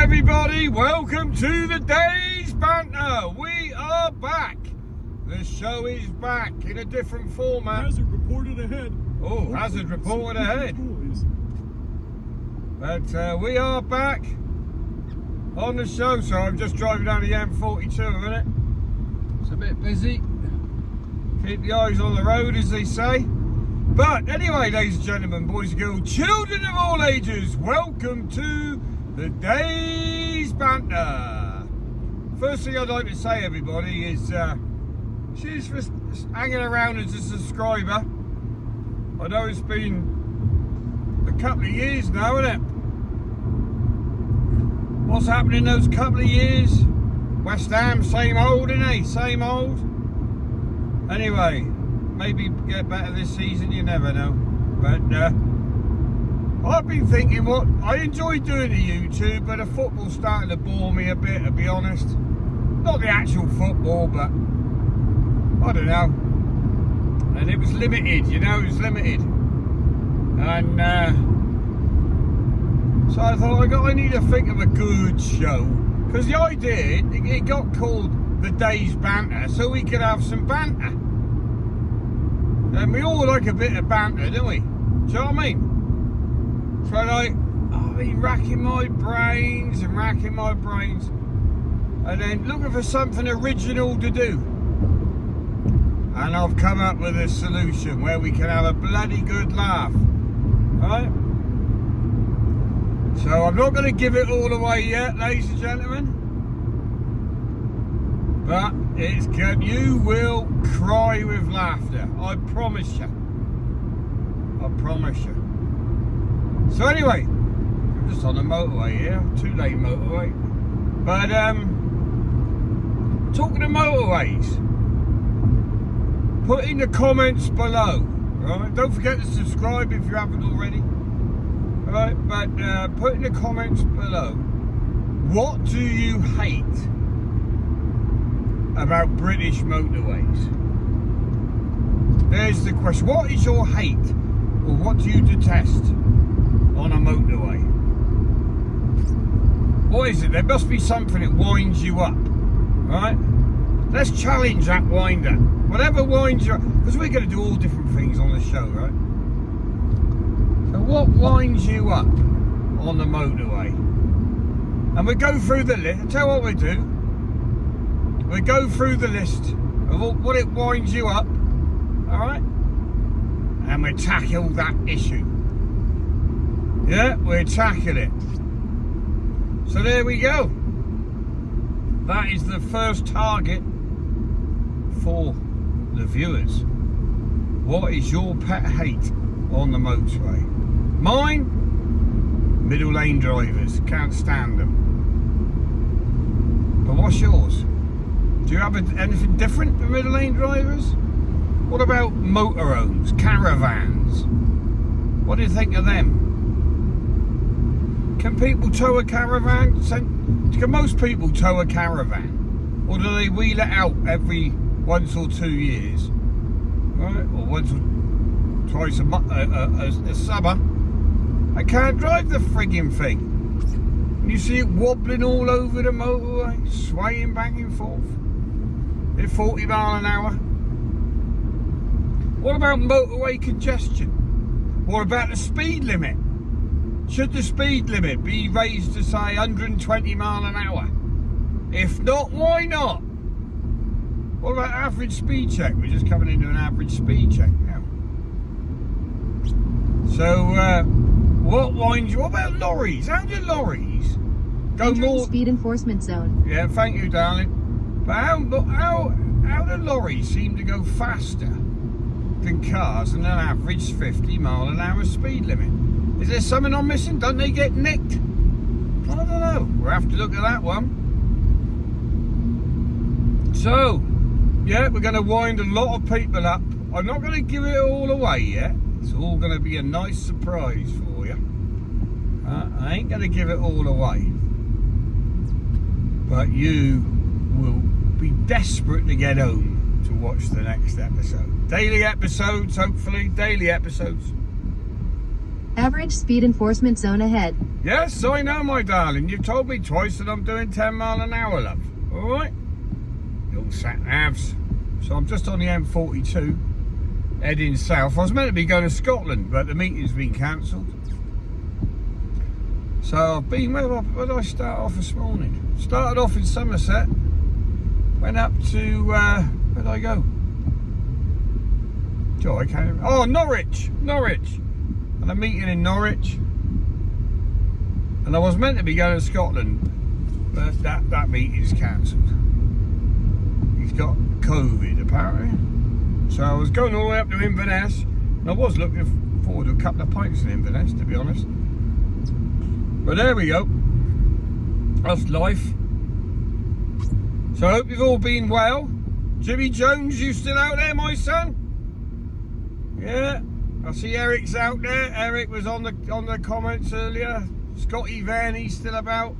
everybody, welcome to the day's banter. We are back. The show is back in a different format. Hazard reported ahead. Oh, hazard reported ahead. But we are back on the show. So I'm just driving down the M42 a minute. It's a bit busy. Keep the eyes on the road, as they say. But anyway, ladies and gentlemen, boys and girls, children of all ages, welcome to the day's banter. First thing I'd like to say, everybody, is she's just hanging around as a subscriber. I know it's been a couple of years now, isn't it? What's happened in those couple of years? West Ham, same old, isn't it? Same old. Anyway, maybe get better this season, you never know. But I've been thinking, what I enjoy doing the YouTube, but the football's starting to bore me a bit, to be honest. Not the actual football, but I don't know. And it was limited, you know, it was limited. And so I thought, I need to think of a good show. Because the idea, it got called the day's banter, so we could have some banter. And we all like a bit of banter, don't we? Do you know what I mean? So like, I've been racking my brains, and then looking for something original to do. And I've come up with a solution where we can have a bloody good laugh, right? So I'm not going to give it all away yet, ladies and gentlemen. But it's good. You will cry with laughter. I promise you. I promise you. So anyway, I'm just on the motorway here, 2-lane motorway. But talking of motorways, put in the comments below, right? Don't forget to subscribe if you haven't already. Right, but put in the comments below, what do you hate about British motorways? There's the question. What is your hate, or what do you detest on a motorway? What is it? There must be something that winds you up, right? Let's challenge that winder. Whatever winds you up, because we're going to do all different things on the show, right? So what winds you up on the motorway? And we go through the list. I'll tell you what we do. We go through the list of what it winds you up, all right? And we tackle that issue. Yeah, we tackle it. So there we go. That is the first target for the viewers. What is your pet hate on the motorway? Mine? Middle lane drivers. Can't stand them. But what's yours? Do you have anything different than middle lane drivers? What about motorhomes, caravans? What do you think of them? Can people tow a caravan? Can most people tow a caravan? Or do they wheel it out every once or 2 years? Right? Or once or twice a summer? I can't drive the frigging thing. And you see it wobbling all over the motorway, swaying back and forth at 40 miles an hour. What about motorway congestion? What about the speed limit? Should the speed limit be raised to say 120 miles an hour? If not, why not? What about average speed check? We're just coming into an average speed check now. So, what winds you? What about lorries? How do lorries go more? Speed enforcement zone. Yeah, thank you, darling. But how do lorries seem to go faster than cars and an average 50 mile an hour speed limit? Is there something I'm missing? Don't they get nicked? I don't know. We'll have to look at that one. So, yeah, we're going to wind a lot of people up. I'm not going to give it all away yet. It's all going to be a nice surprise for you. I ain't going to give it all away. But you will be desperate to get home to watch the next episode. Daily episodes, hopefully. Daily episodes. Average speed enforcement zone ahead. Yes, I know, my darling. You've told me twice that I'm doing 10 mile an hour, love. All right? Little sat-navs. So I'm just on the M42, heading south. I was meant to be going to Scotland, but the meeting's been cancelled. So I've been, where did I start off this morning? Started off in Somerset. Went up to, where did I go? Joe, I can't remember. Oh, Norwich. And a meeting in Norwich. And I was meant to be going to Scotland, but that meeting's cancelled. He's got COVID apparently. So I was going all the way up to Inverness, and I was looking forward to a couple of pints in Inverness, to be honest. But there we go. That's life. So I hope you've all been well. Jimmy Jones, you still out there, my son? Yeah. I see Eric's out there. Eric was on the comments earlier. Scotty Verney's still about.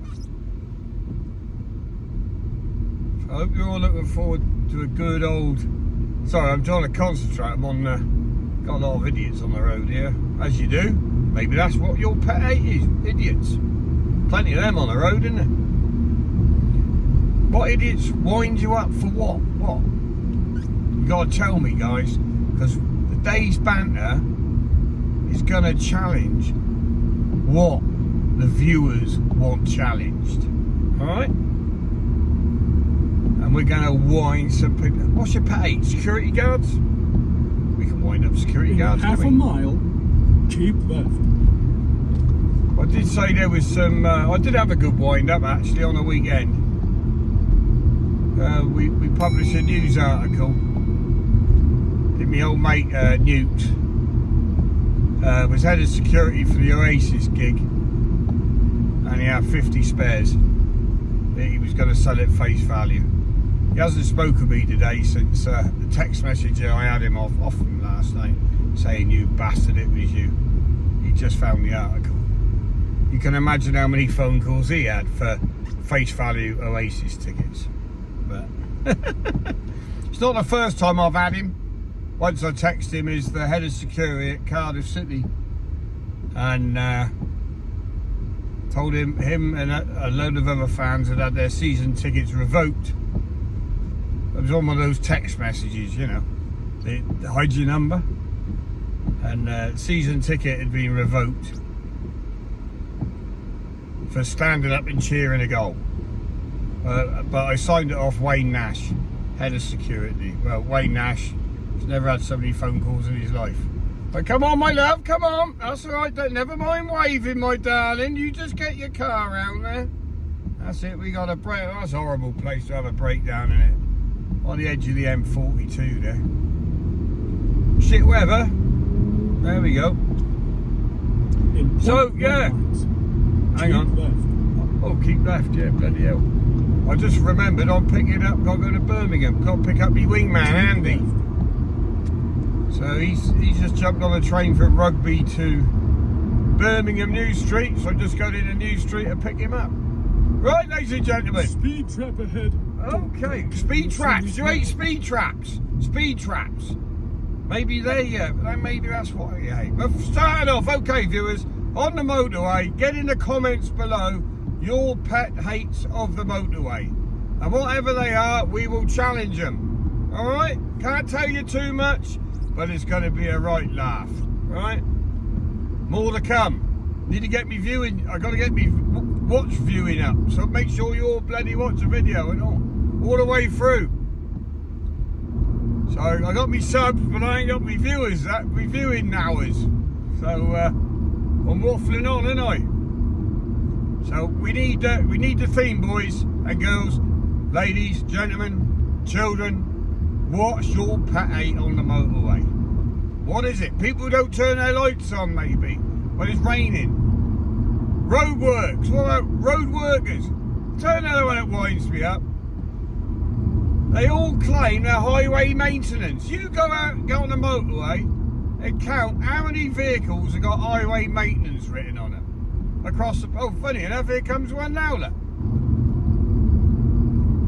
I hope you're all looking forward to a good old... Sorry, I'm trying to concentrate. I'm on... got a lot of idiots on the road here, as you do. Maybe that's what your pet hate is, idiots. Plenty of them on the road, isn't there? What idiots wind you up for what? What? You gotta tell me, guys, because the day's banter is gonna challenge what the viewers want challenged. Alright? And we're gonna wind some people. What's your pet hate? Security guards? We can wind up security guards. Half a mile, keep left. I did say there was some. I did have a good wind up actually on the weekend. We published a news article. Did my old mate Newt was head of security for the Oasis gig, and he had 50 spares that he was going to sell at face value. He hasn't spoken to me today since the text message I had him off him last night saying, "You bastard, it was you." He just found the article. You can imagine how many phone calls he had for face value Oasis tickets. But it's not the first time I've had him. Once I texted him as the head of security at Cardiff City, and told him and a load of other fans had their season tickets revoked. It was on one of those text messages, you know, they hide your number, and season ticket had been revoked for standing up and cheering a goal. But I signed it off Wayne Nash, head of security. Well, Wayne Nash has never had so many phone calls in his life. But come on, my love, come on. That's all right. Never mind waving, my darling. You just get your car around there. That's it. We got a break. Oh, that's a horrible place to have a breakdown in it. On the edge of the M42 there. Shit weather. There we go. So, yeah. Hang on. Oh, keep left, yeah, bloody hell. I just remembered I'm picking up, got to go to Birmingham, got to pick up my wingman, Andy. So he's just jumped on a train from Rugby to Birmingham New Street, so I just go to the New Street to pick him up. Right, ladies and gentlemen. Speed trap ahead. Okay, speed traps. You hate speed traps. Speed traps. Maybe maybe that's what I hate. But starting off, okay, viewers, on the motorway, get in the comments below your pet hates of the motorway, and whatever they are, we will challenge them. All right, can't tell you too much, but it's going to be a right laugh. Right, more to come. Need to get me viewing. I got to get me watch viewing up, so make sure you all bloody watch the video and all the way through. So I got me subs, but I ain't got me viewers. Me viewing hours. So I'm waffling on, ain't I? So we need the theme, boys and girls, ladies, gentlemen, children. What's your pet hate on the motorway? What is it? People don't turn their lights on, maybe when it's raining. Roadworks. What about road workers? Turn another one that winds me up. They all claim they're highway maintenance. You go out and go on the motorway and count how many vehicles have got highway maintenance written on them. Across the... Oh, funny enough, here comes one now, look.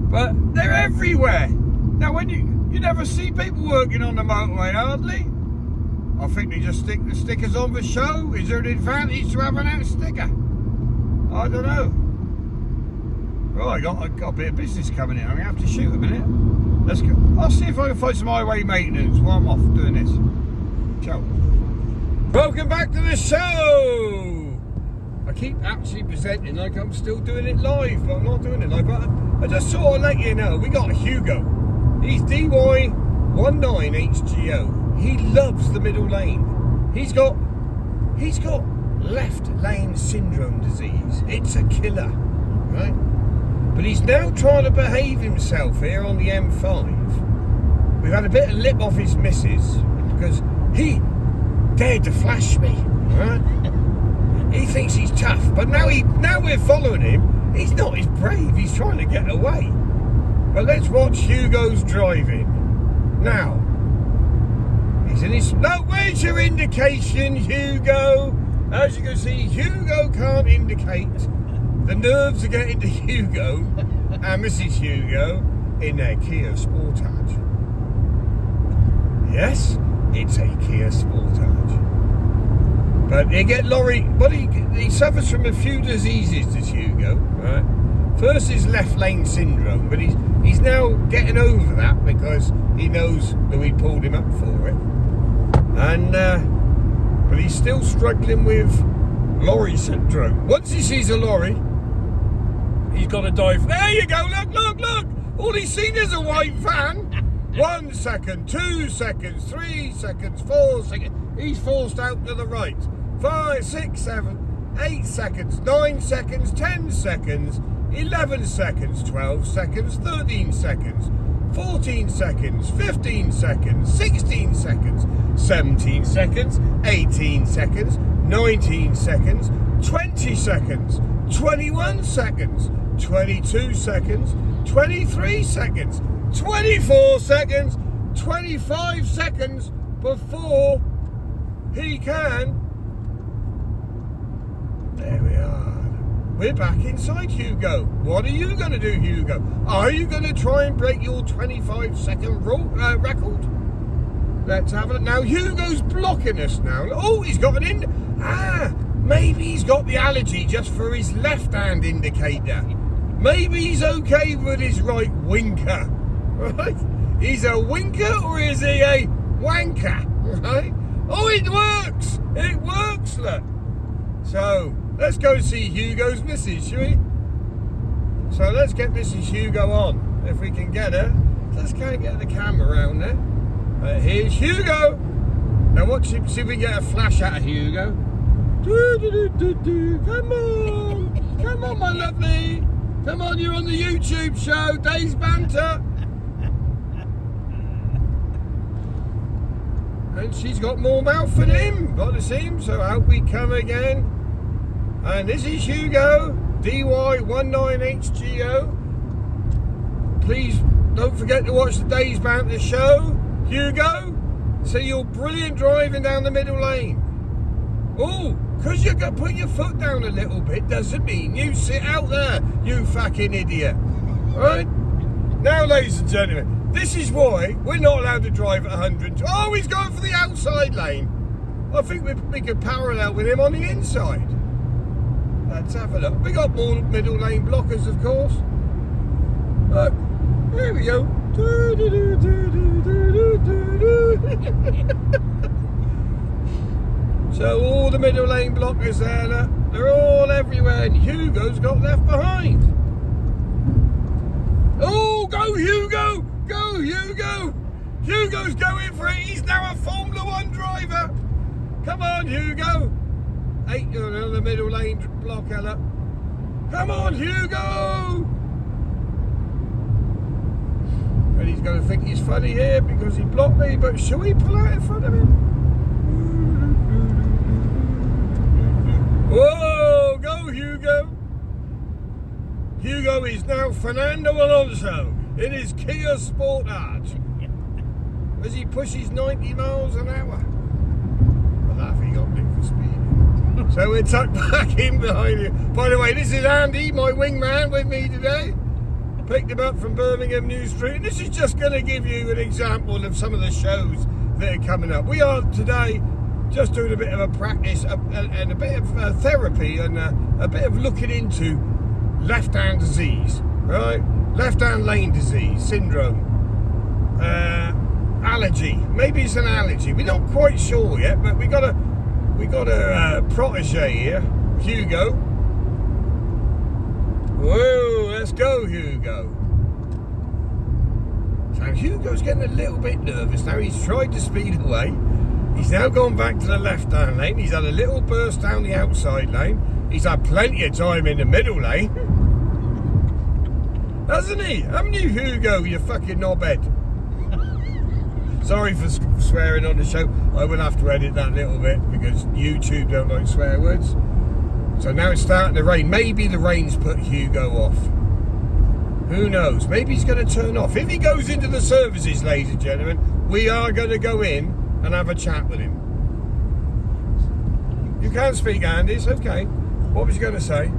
But they're everywhere. Now, when you never see people working on the motorway, hardly. I think they just stick the stickers on the show. Is there an advantage to having that sticker? I don't know. Well, I got a bit of business coming in. I'm going to have to shoot a minute. Let's go. I'll see if I can find some highway maintenance while I'm off doing this. Ciao. Welcome back to the show. I keep actually presenting like I'm still doing it live, but I'm not doing it live. But I just sort of let you know, we got Hugo. He's DY19HGO. He loves the middle lane. He's got left lane syndrome disease. It's a killer, right? But he's now trying to behave himself here on the M5. We've had a bit of lip off his missus because he dared to flash me, right? He thinks he's tough, but now we're following him. He's not as brave. He's trying to get away. But let's watch Hugo's driving now. He's in his. No, where's your indication, Hugo? As you can see, Hugo can't indicate. The nerves are getting to Hugo and Mrs. Hugo in their Kia Sportage. Yes, it's a Kia Sportage. But they get lorry. But he suffers from a few diseases, does Hugo, right? First is left lane syndrome, but he's now getting over that because he knows that we pulled him up for it. And but he's still struggling with lorry syndrome. Once he sees a lorry, he's got to dive. There you go, look. All he's seen is a white van. 1 second, 2 seconds, 3 seconds, 4 seconds. He's forced out to the right. 5, 6, 7, 8 seconds, 9 seconds, 10 seconds, 11 seconds, 12 seconds, 13 seconds, 14 seconds, 15 seconds, 16 seconds, 17 seconds, 18 seconds, 19 seconds, 20 seconds, 21 seconds, 22 seconds, 23 seconds, 24 seconds, 25 seconds before he can. There we are. We're back inside Hugo. What are you going to do, Hugo? Are you going to try and break your 25-second record? Let's have it. Now, Hugo's blocking us now. Oh, he's got an maybe he's got the allergy just for his left-hand indicator. Maybe he's okay with his right winker. Right? He's a winker or is he a wanker? Right? Oh, it works! It works, look. So, let's go see Hugo's missus, shall we? So let's get Mrs. Hugo on, if we can get her. Just can't get the camera around there. Here's Hugo. Now watch him, see if we can get a flash out of Hugo. Come on, my lovely. Come on, you're on the YouTube show, Days Banter. And she's got more mouth than him, by the seams, so out we come again. And this is Hugo, DY19HGO. Please don't forget to watch the Days Banter show. Hugo, see your brilliant driving down the middle lane. Oh, because you got to put your foot down a little bit doesn't mean you sit out there, you fucking idiot. Right? Now, ladies and gentlemen, this is why we're not allowed to drive at 100. Oh, he's going for the outside lane. I think we could parallel with him on the inside. Let's have a look. We got more middle lane blockers, of course. Look, here we go. So all the middle lane blockers there, look, they're all everywhere, and Hugo's got left behind. Oh, go Hugo! Go Hugo! Hugo's going for it. He's now a Formula 1 driver. Come on, Hugo. 8 on the middle lane blocker. Look. Come on, Hugo! And he's going to think he's funny here because he blocked me, but shall we pull out in front of him? Whoa, go Hugo! Hugo is now Fernando Alonso in his Kia Sportage as he pushes 90 miles an hour. Well, that he got me for speeding. So we're tucked back in behind you. By the way, this is Andy, my wingman, with me today. Picked him up from Birmingham New Street. And this is just going to give you an example of some of the shows that are coming up. We are today just doing a bit of a practice and a bit of therapy and a bit of looking into left-hand disease, right? Left-hand lane disease syndrome, allergy. Maybe it's an allergy. We're not quite sure yet, but we got a protege here, Hugo. Whoa, let's go, Hugo. So Hugo's getting a little bit nervous now. He's tried to speed away. He's now gone back to the left-hand lane. He's had a little burst down the outside lane. He's had plenty of time in the middle lane. Hasn't he? Haven't you, Hugo, you fucking knobhead? Sorry for swearing on the show. I will have to edit that little bit because YouTube don't like swear words. So now it's starting to rain. Maybe the rain's put Hugo off. Who knows? Maybe he's going to turn off. If he goes into the services, ladies and gentlemen, we are going to go in and have a chat with him. You can't speak, Andy. It's okay. What was you going to say?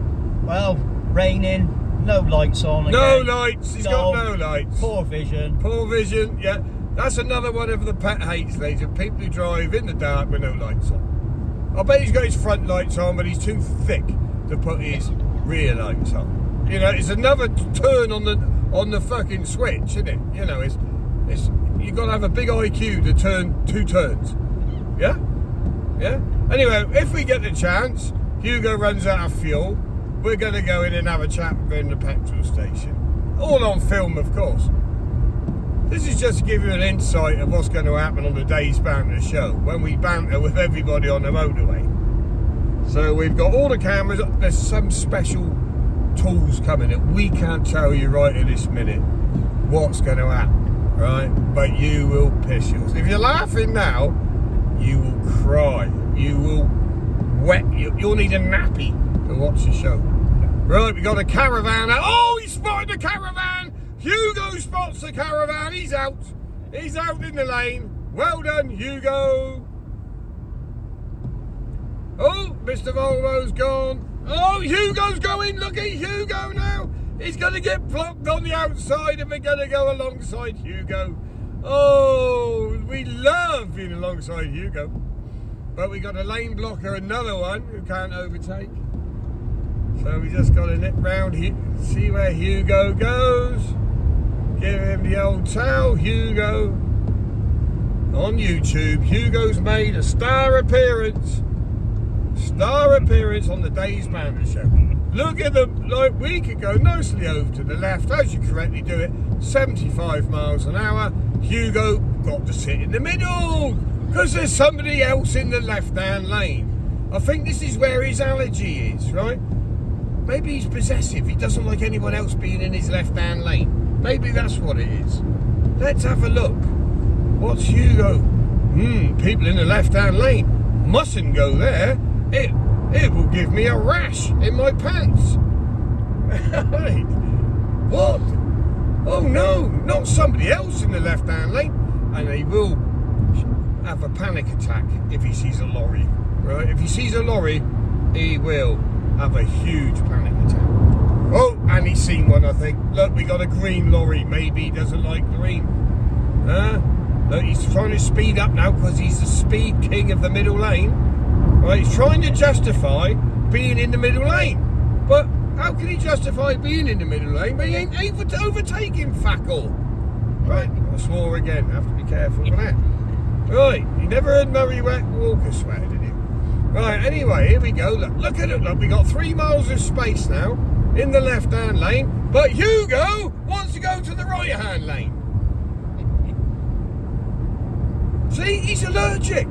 Well, raining. No lights on again. No lights. He's got no lights. Poor vision. Poor vision, yeah. That's another one of the pet hates, ladies. People who drive in the dark with no lights on. I bet he's got his front lights on, but he's too thick to put his rear lights on. You know, it's another turn on the fucking switch, isn't it? You know, it's you've got to have a big IQ to turn 2 turns. Yeah? Yeah? Anyway, if we get the chance, Hugo runs out of fuel. We're going to go in and have a chat with him in the petrol station. All on film, of course. This is just to give you an insight of what's going to happen on the day's Banter show, when we banter with everybody on the motorway. So we've got all the cameras. There's some special tools coming that we can't tell you right at this minute what's going to happen, right? But you will piss yourself. If you're laughing now, you will cry. You will wet. You'll need a nappy to watch the show. Right, we got a caravan. Oh, he spotted the caravan. Hugo spots the caravan. He's out. He's out in the lane. Well done, Hugo. Oh, Mr. Volvo's gone. Oh, Hugo's going. Look at Hugo now. He's going to get blocked on the outside and we're going to go alongside Hugo. Oh, we love being alongside Hugo. But we got a lane blocker, another one who can't overtake. So we just got to nip round here, see where Hugo goes. Give him the old towel, Hugo. On YouTube, Hugo's made a star appearance. Star appearance on the day's Banter show. Look at them, like we could go nicely over to the left, as you correctly do it, 75 miles an hour. Hugo got to sit in the middle, because there's somebody else in the left-hand lane. I think this is where his allergy is, right? Maybe he's possessive, he doesn't like anyone else being in his left-hand lane. Maybe that's what it is. Let's have a look. What's Hugo? People in the left-hand lane mustn't go there. It will give me a rash in my pants. What? Oh no, not somebody else in the left-hand lane. And he will have a panic attack if he sees a lorry. Right? If he sees a lorry, he will have a huge panic attack. Oh, and he's seen one, I think. Look, we got a green lorry. Maybe he doesn't like green. Look, he's trying to speed up now because he's the speed king of the middle lane. Right, he's trying to justify being in the middle lane. But how can he justify being in the middle lane? But he ain't able to overtake him, fackle. Right, I swore again. I have to be careful with that. Right, you never heard Murray Walker swear, did you? Right, anyway, here we go. Look at it. Look, we got 3 miles of space now in the left-hand lane. But Hugo wants to go to the right-hand lane. See, he's allergic.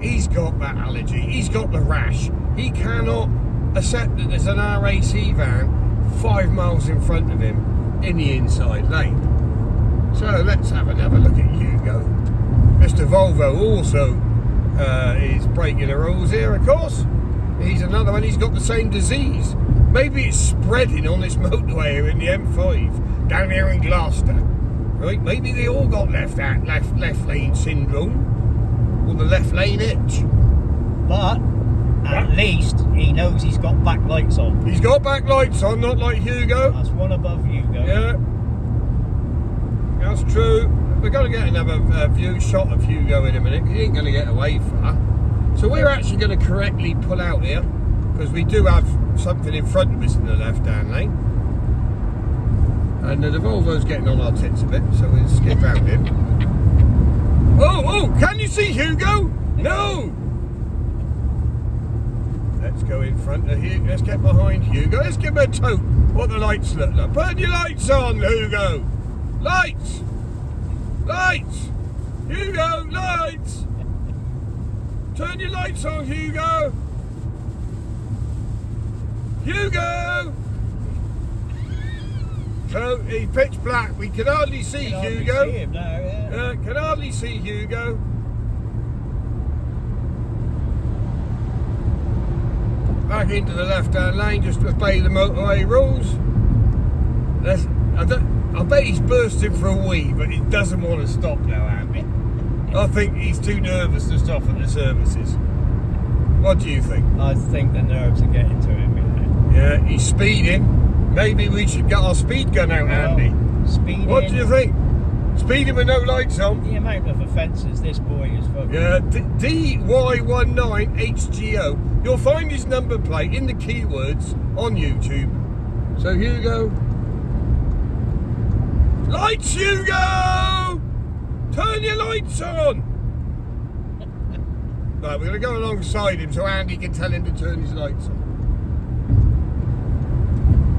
He's got that allergy. He's got the rash. He cannot accept that there's an RAC van 5 miles in front of him in the inside lane. So let's have another look at Hugo. Mr. Volvo also is breaking the rules here, of course. He's another one. He's got the same disease. Maybe it's spreading on this motorway here in the M5 down here in Gloucester. Right? Maybe they all got left lane syndrome or the left lane itch. But at least he knows he's got backlights on. He's got backlights on, not like Hugo. That's one above Hugo. Yeah, that's true. we're going to get another view shot of Hugo in a minute, because he ain't going to get away far. So we're actually going to correctly pull out here, because we do have something in front of us in the left-hand lane. And the Volvo's getting on our tits a bit, so we'll skip out him. Oh, can you see Hugo? No! Let's go in front of Hugo. Let's get behind Hugo. Let's give him a toke. What the lights look like. Put your lights on, Hugo. Lights. Lights. Hugo, lights. Turn your lights on, Hugo. Hugo. So he's pitch black. We can hardly see Hugo. See him now, yeah. Can hardly see Hugo. Back into the left-hand lane, just to obey the motorway rules. I bet he's bursting for a wee, but he doesn't want to stop now, Andy. I think he's too nervous to stop at the services. What do you think? I think the nerves are getting to him, you know. Yeah, he's speeding. Maybe we should get our speed gun out, Andy. Speeding. What do you think? Speeding with no lights on? The amount of offences this boy is fucking. Yeah, DY19HGO. You'll find his number plate in the keywords on YouTube. So Hugo. Lights, Hugo! Turn your lights on! Right, we're going to go alongside him so Andy can tell him to turn his lights on.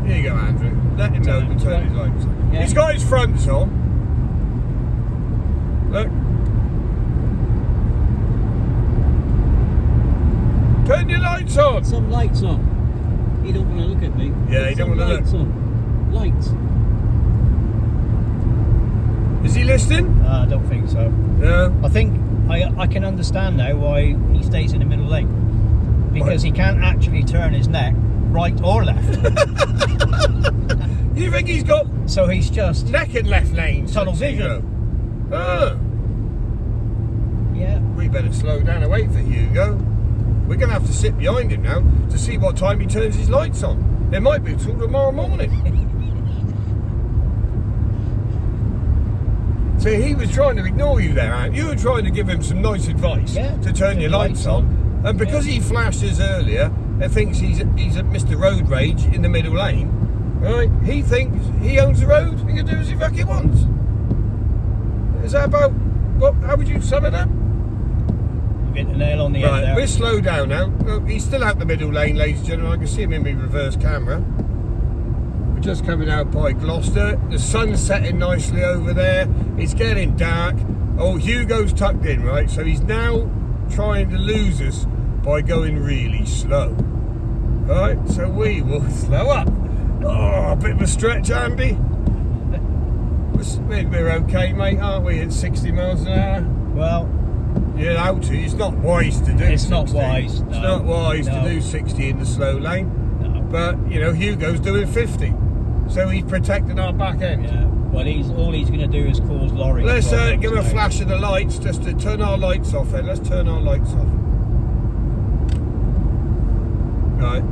Here you go, Andrew. Let him know to turn his lights on. Yeah. He's got his fronts on. Look. Turn your lights on. Some lights on. He don't want to look at me. Yeah, he don't want to look. Lights on. Lights. Is he listening? I don't think so. No. I think I can understand now why he stays in the middle lane. Because he can't actually turn his neck right or left. You think he's got So he's just neck and left lanes? Tunnel Hugo? Oh, yeah. we better slow down and wait for Hugo. We're going to have to sit behind him now to see what time he turns his lights on. It might be till tomorrow morning. See, he was trying to ignore you there, Ant. You were trying to give him some nice advice to turn your lights on. And because he flashed us earlier, he thinks he's at Mr. Road Rage in the middle lane. Right? He thinks he owns the road. He can do as he fucking wants. Is that about what? How would you sum it up? You get the nail on the Right, head there. we're slow down now. Look, he's still out the middle lane, ladies and gentlemen. I can see him in my reverse camera. We're just coming out by Gloucester. The sun's setting nicely over there. It's getting dark. Oh, Hugo's tucked in, right? So he's now trying to lose us by going really slow. Right, so we will slow up. Oh, a bit of a stretch, Andy. We're okay, mate, aren't we? At 60 miles an hour. Well, You're out to. It's not wise to do. It's 60. not wise, It's no. not wise to No. do 60 in the slow lane. no. But you know, Hugo's doing 50, so he's protecting our back end. Yeah. Well, all he's going to do is cause lorries. Let's problems give him a now. flash of the lights just to turn our lights off. Then let's turn our lights off. Right.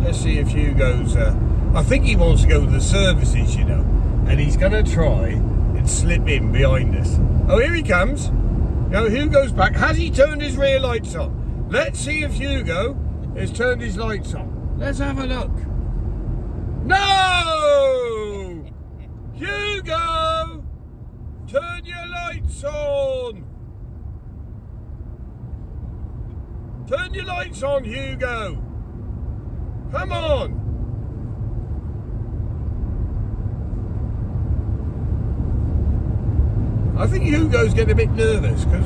Let's see if Hugo's. I think he wants to go to the services, you know, and he's going to try and slip in behind us. Oh, here he comes. Now Hugo's back. Has he turned his rear lights on? Let's see if Hugo has turned his lights on. Let's have a look. No! Hugo! Turn your lights on! Turn your lights on, Hugo! Come on! I think Hugo's getting a bit nervous because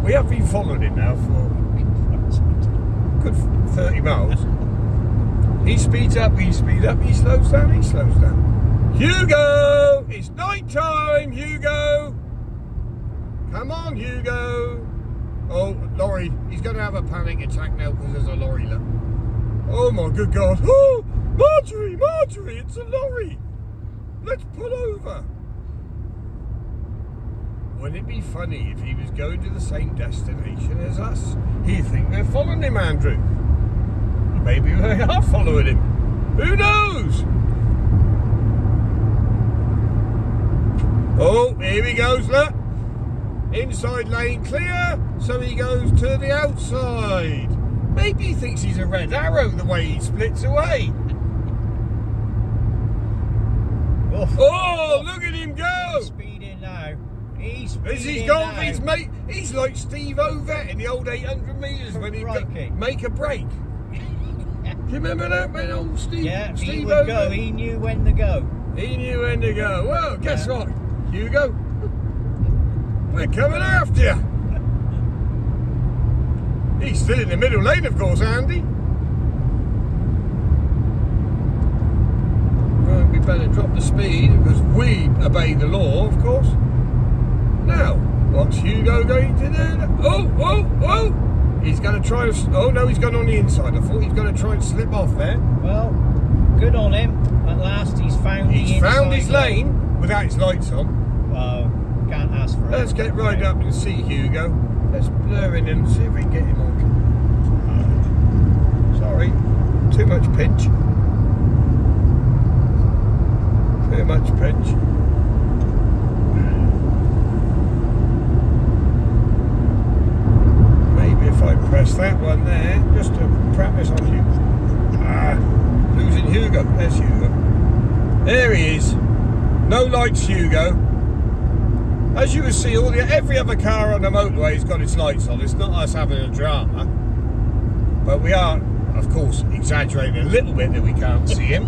we have been following him now for a good 30 miles. He speeds up, he speeds up, he slows down, he slows down. Hugo! It's night time, Hugo! Come on, Hugo! Oh, lorry. He's going to have a panic attack now because there's a lorry, look. Oh my good God. Oh, Marjorie, Marjorie, it's a lorry. Let's pull over. Wouldn't it be funny if he was going to the same destination as us? He'd think we're following him, Andrew. Maybe we are following him. Who knows? Oh, here we go. inside lane clear, so he goes to the outside. Maybe he thinks he's a red arrow the way he splits away. Oh, look at him go! He's speeding now. He's speeding As he's gone, now. his mate, he's like Steve Ovett in the old 800 metres when he'd Crikey. make a break. Do you remember that when old Steve? Yeah, Steve he would go. Ovett? He knew when to go. He knew when to go. Well, guess Yeah. what, Hugo? We're coming after you. He's still in the middle lane, of course, Andy. Well, we better drop the speed because we obey the law, of course. Now, what's Hugo going to do? Oh! He's going to try to... Oh, no, he's gone on the inside. I thought he was going to try and slip off there. Well, good on him. At last, he's found. He's the found inside his lane without his lights on. Well, can't ask for it. Let's get right up and see Hugo. Let's blur in and see if we can get him on. Sorry, too much pinch. Too much pinch. Maybe if I press that one there, just to practice on you. Losing Hugo. There's Hugo. There he is. No lights, Hugo. As you can see, every other car on the motorway has got its lights on. It's not us having a drama. But we are, of course, exaggerating a little bit that we can't see him.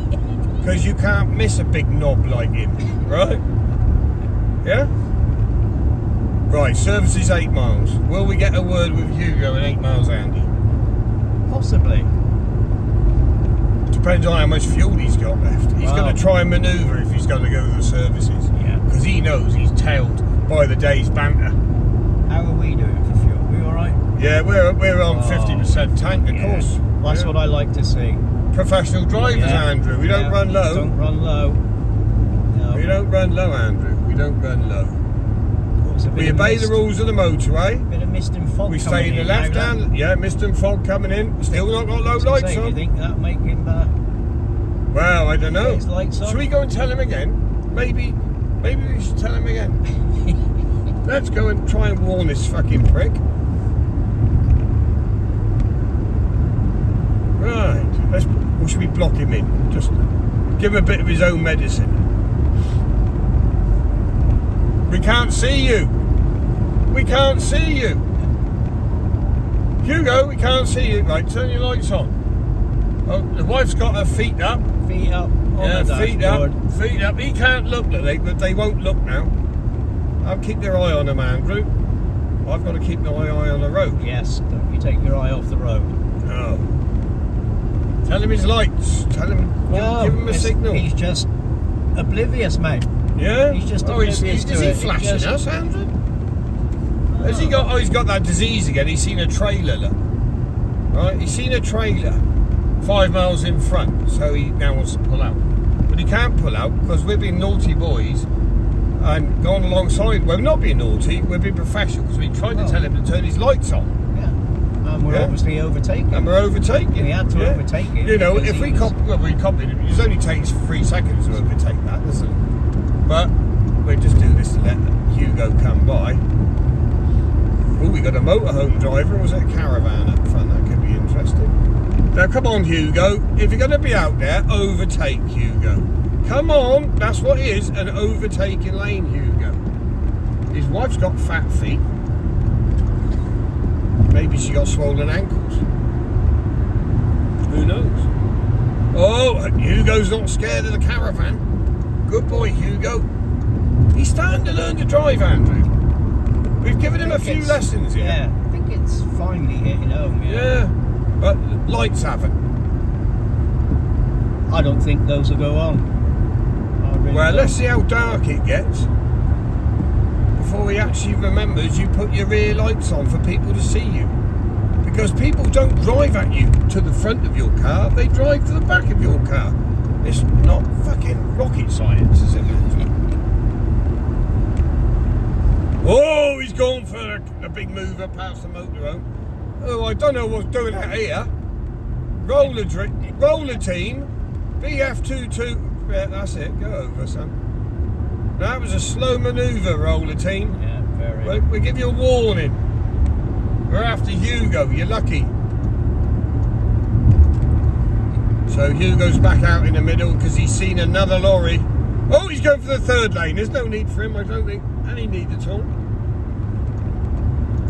Because you can't miss a big knob like him. Right? Yeah? Right, service is 8 miles. Will we get a word with Hugo in 8 miles, Andy? Possibly. Depends on how much fuel he's got left. He's Wow. going to try and manoeuvre if he's going to go to the services. Yeah. Because he knows he's tailed by the day's banter. How are we doing for fuel? We all right? Yeah, we're on Oh, 50% tank, of yeah. course. That's Yeah. what I like to see. Professional drivers, Yeah. Andrew. We don't Yeah, run low. Don't run low. No. We don't run low, Andrew. We don't run low. It's a bit We of obey mist- the rules of the motorway. Bit of mist and fog. We coming stay in the now, left then. hand. Yeah, mist and fog coming in. Still not got low I was gonna lights say, do you on. think that'll make him? Well, I don't know. Get his lights on? Should we go and tell him again? Maybe we should tell him again. Let's go and try and warn this fucking prick. Right. Or should we block him in? Just give him a bit of his own medicine. We can't see you. We can't see you. Hugo, we can't see you. Right, turn your lights on. Oh, the wife's got her feet up. Feet up. On Yeah, the feet dashboard. up. Feet up. He can't look, but they won't look now. I'll keep their eye on him, Andrew. I've got to keep my eye on the road. Yes. Don't you take your eye off the road. No. Tell him his lights. Tell him. No, give him a it's- signal. He's just oblivious, mate. Yeah. he's just Is oblivious to he it. He flashing just- us, Andrew? Has he got? Oh, he's got that disease again. He's seen a trailer. Look. Right. He's seen a trailer 5 miles in front, so he now wants to pull out. But he can't pull out because we're being naughty boys and gone alongside. We're not being naughty. We're being professional because we tried to Oh. tell him to turn his lights on. Yeah. And we're Yeah. obviously overtaking. And we're overtaking. We had to overtake him You know, because if he we was- copied it, it only takes 3 seconds to overtake that, doesn't it? But we'll just do this to let Hugo come by. Oh, we got a motorhome driver, or was it a caravan up front? That could be interesting. Now, come on, Hugo. If you're going to be out there, overtake, Hugo. Come on, that's what it is, an overtaking lane, Hugo. His wife's got fat feet. Maybe she got swollen ankles. Who knows? Oh, Hugo's not scared of the caravan. Good boy, Hugo. He's starting to learn to drive, Andrew. We've given him a few It's- lessons here. Yeah, I think it's finally hitting home. Yeah, but lights haven't. I don't think those will go on. I really Well, don't. let's see how dark it gets before he actually remembers you put your rear lights on for people to see you. Because people don't drive at you to the front of your car, they drive to the back of your car. It's not fucking rocket science, is it? Oh, he's gone for a big mover past the motorhome. Oh, I don't know what's doing out here. Roller team, BF22. Yeah, that's it. Go over, son. That was a slow manoeuvre, roller team. Yeah, Very. We give you a warning. We're after Hugo, you're lucky. So Hugo's back out in the middle because he's seen another lorry. Oh, he's going for the third lane. There's no need for him, I don't think. Any need at all.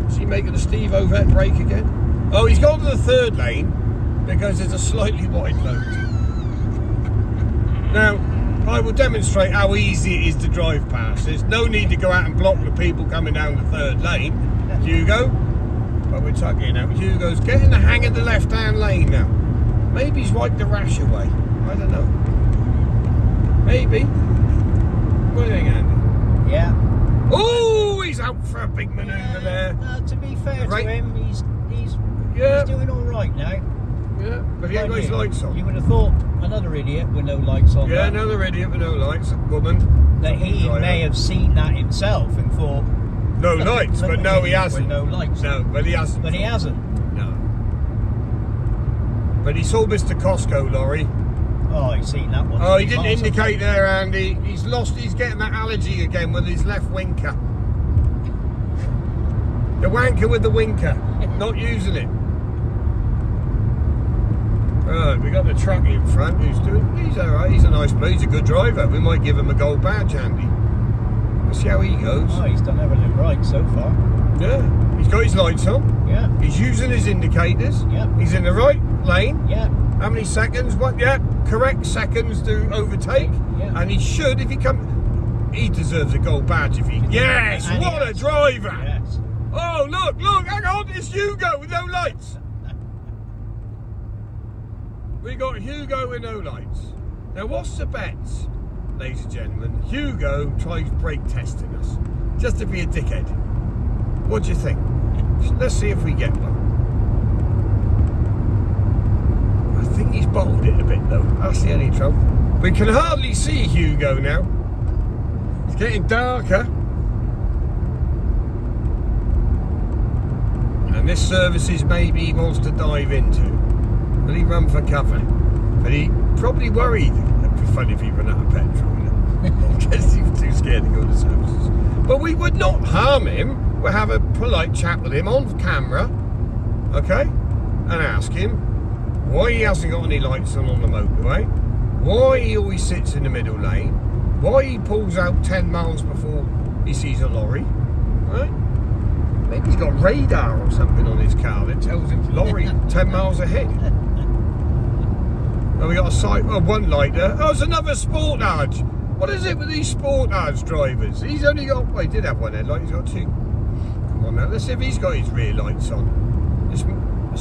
Is he making a Steve Ovett break again? Oh, he's gone to the third lane because there's a slightly wide load. Now, I will demonstrate how easy it is to drive past. There's no need to go out and block the people coming down the third lane, Hugo. But we're tucking out. Hugo's getting the hang of the left-hand lane now. Maybe he's wiped the rash away. I don't know. Maybe. What do you think, Andy? Yeah. Oh, he's out for a big manoeuvre there. No, to be fair Right. to him, he's Yeah. doing all right now. Yeah, but he ain't got his lights on. You would have thought another idiot with no lights on. Yeah, there, another idiot with no lights, woman. that he Driver. may have seen that himself and thought. No lights, look but at no, me he hasn't. With no lights. No, but he hasn't. But he hasn't. No. But he saw Mr. Costco lorry. Oh, he's seen that one. Oh, he 3 didn't miles indicate away. there, Andy. He's getting that allergy again with his left winker. The wanker with the winker. Not using it. Right, we got the truck in front. He's alright. He's a nice bloke. He's a good driver. We might give him a gold badge, Andy. Let's see how he goes. Oh, he's done everything right so far. Yeah. He's got his lights on. Yeah. He's using his indicators. Yeah. He's in the right lane. Yeah. How many seconds? What? Yeah, correct seconds to overtake. Yeah. And he should, if he he deserves a gold badge if he. Yes, And he what a has. driver! Yes. Oh, look, hang on, it's Hugo with no lights. We got Hugo with no lights. Now, what's the bets, ladies and gentlemen? Hugo tries brake testing us, just to be a dickhead. What do you think? Let's see if we get one. I think he's bottled it a bit though. That's the only trouble. We can hardly see Hugo now. It's getting darker. And this services maybe he wants to dive into. Will he run for cover? But he probably worried. It'd be funny if he ran out of petrol. I guess he was too scared to go to services. But we would not harm him. We'll have a polite chat with him on camera. Okay? And ask him why he hasn't got any lights on the motorway, why he always sits in the middle lane, why he pulls out 10 miles before he sees a lorry, right? Maybe he's got radar or something on his car that tells him lorry 10 miles ahead. And we got a sight, one light there. Oh, it's another Sportage. What is it with these Sportage drivers? He's only got, well, he did have one headlight, he's got two. Come on now, let's see if he's got his rear lights on. This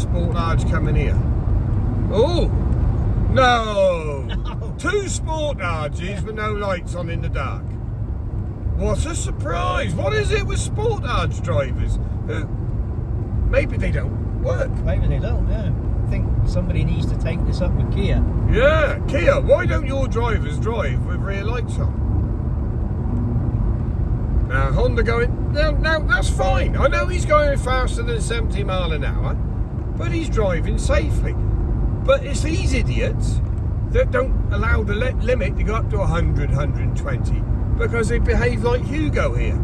Sportage coming here. Oh, no. Two Sportages with no lights on in the dark. What a surprise. What is it with Sportage drivers? Maybe they don't work. Maybe they don't, yeah. I think somebody needs to take this up with Kia. Yeah, Kia, why don't your drivers drive with rear lights on? Now, Honda going, now that's fine. I know he's going faster than 70 mile an hour, but he's driving safely. But it's these idiots that don't allow the limit to go up to 100, 120 because they behave like Hugo here.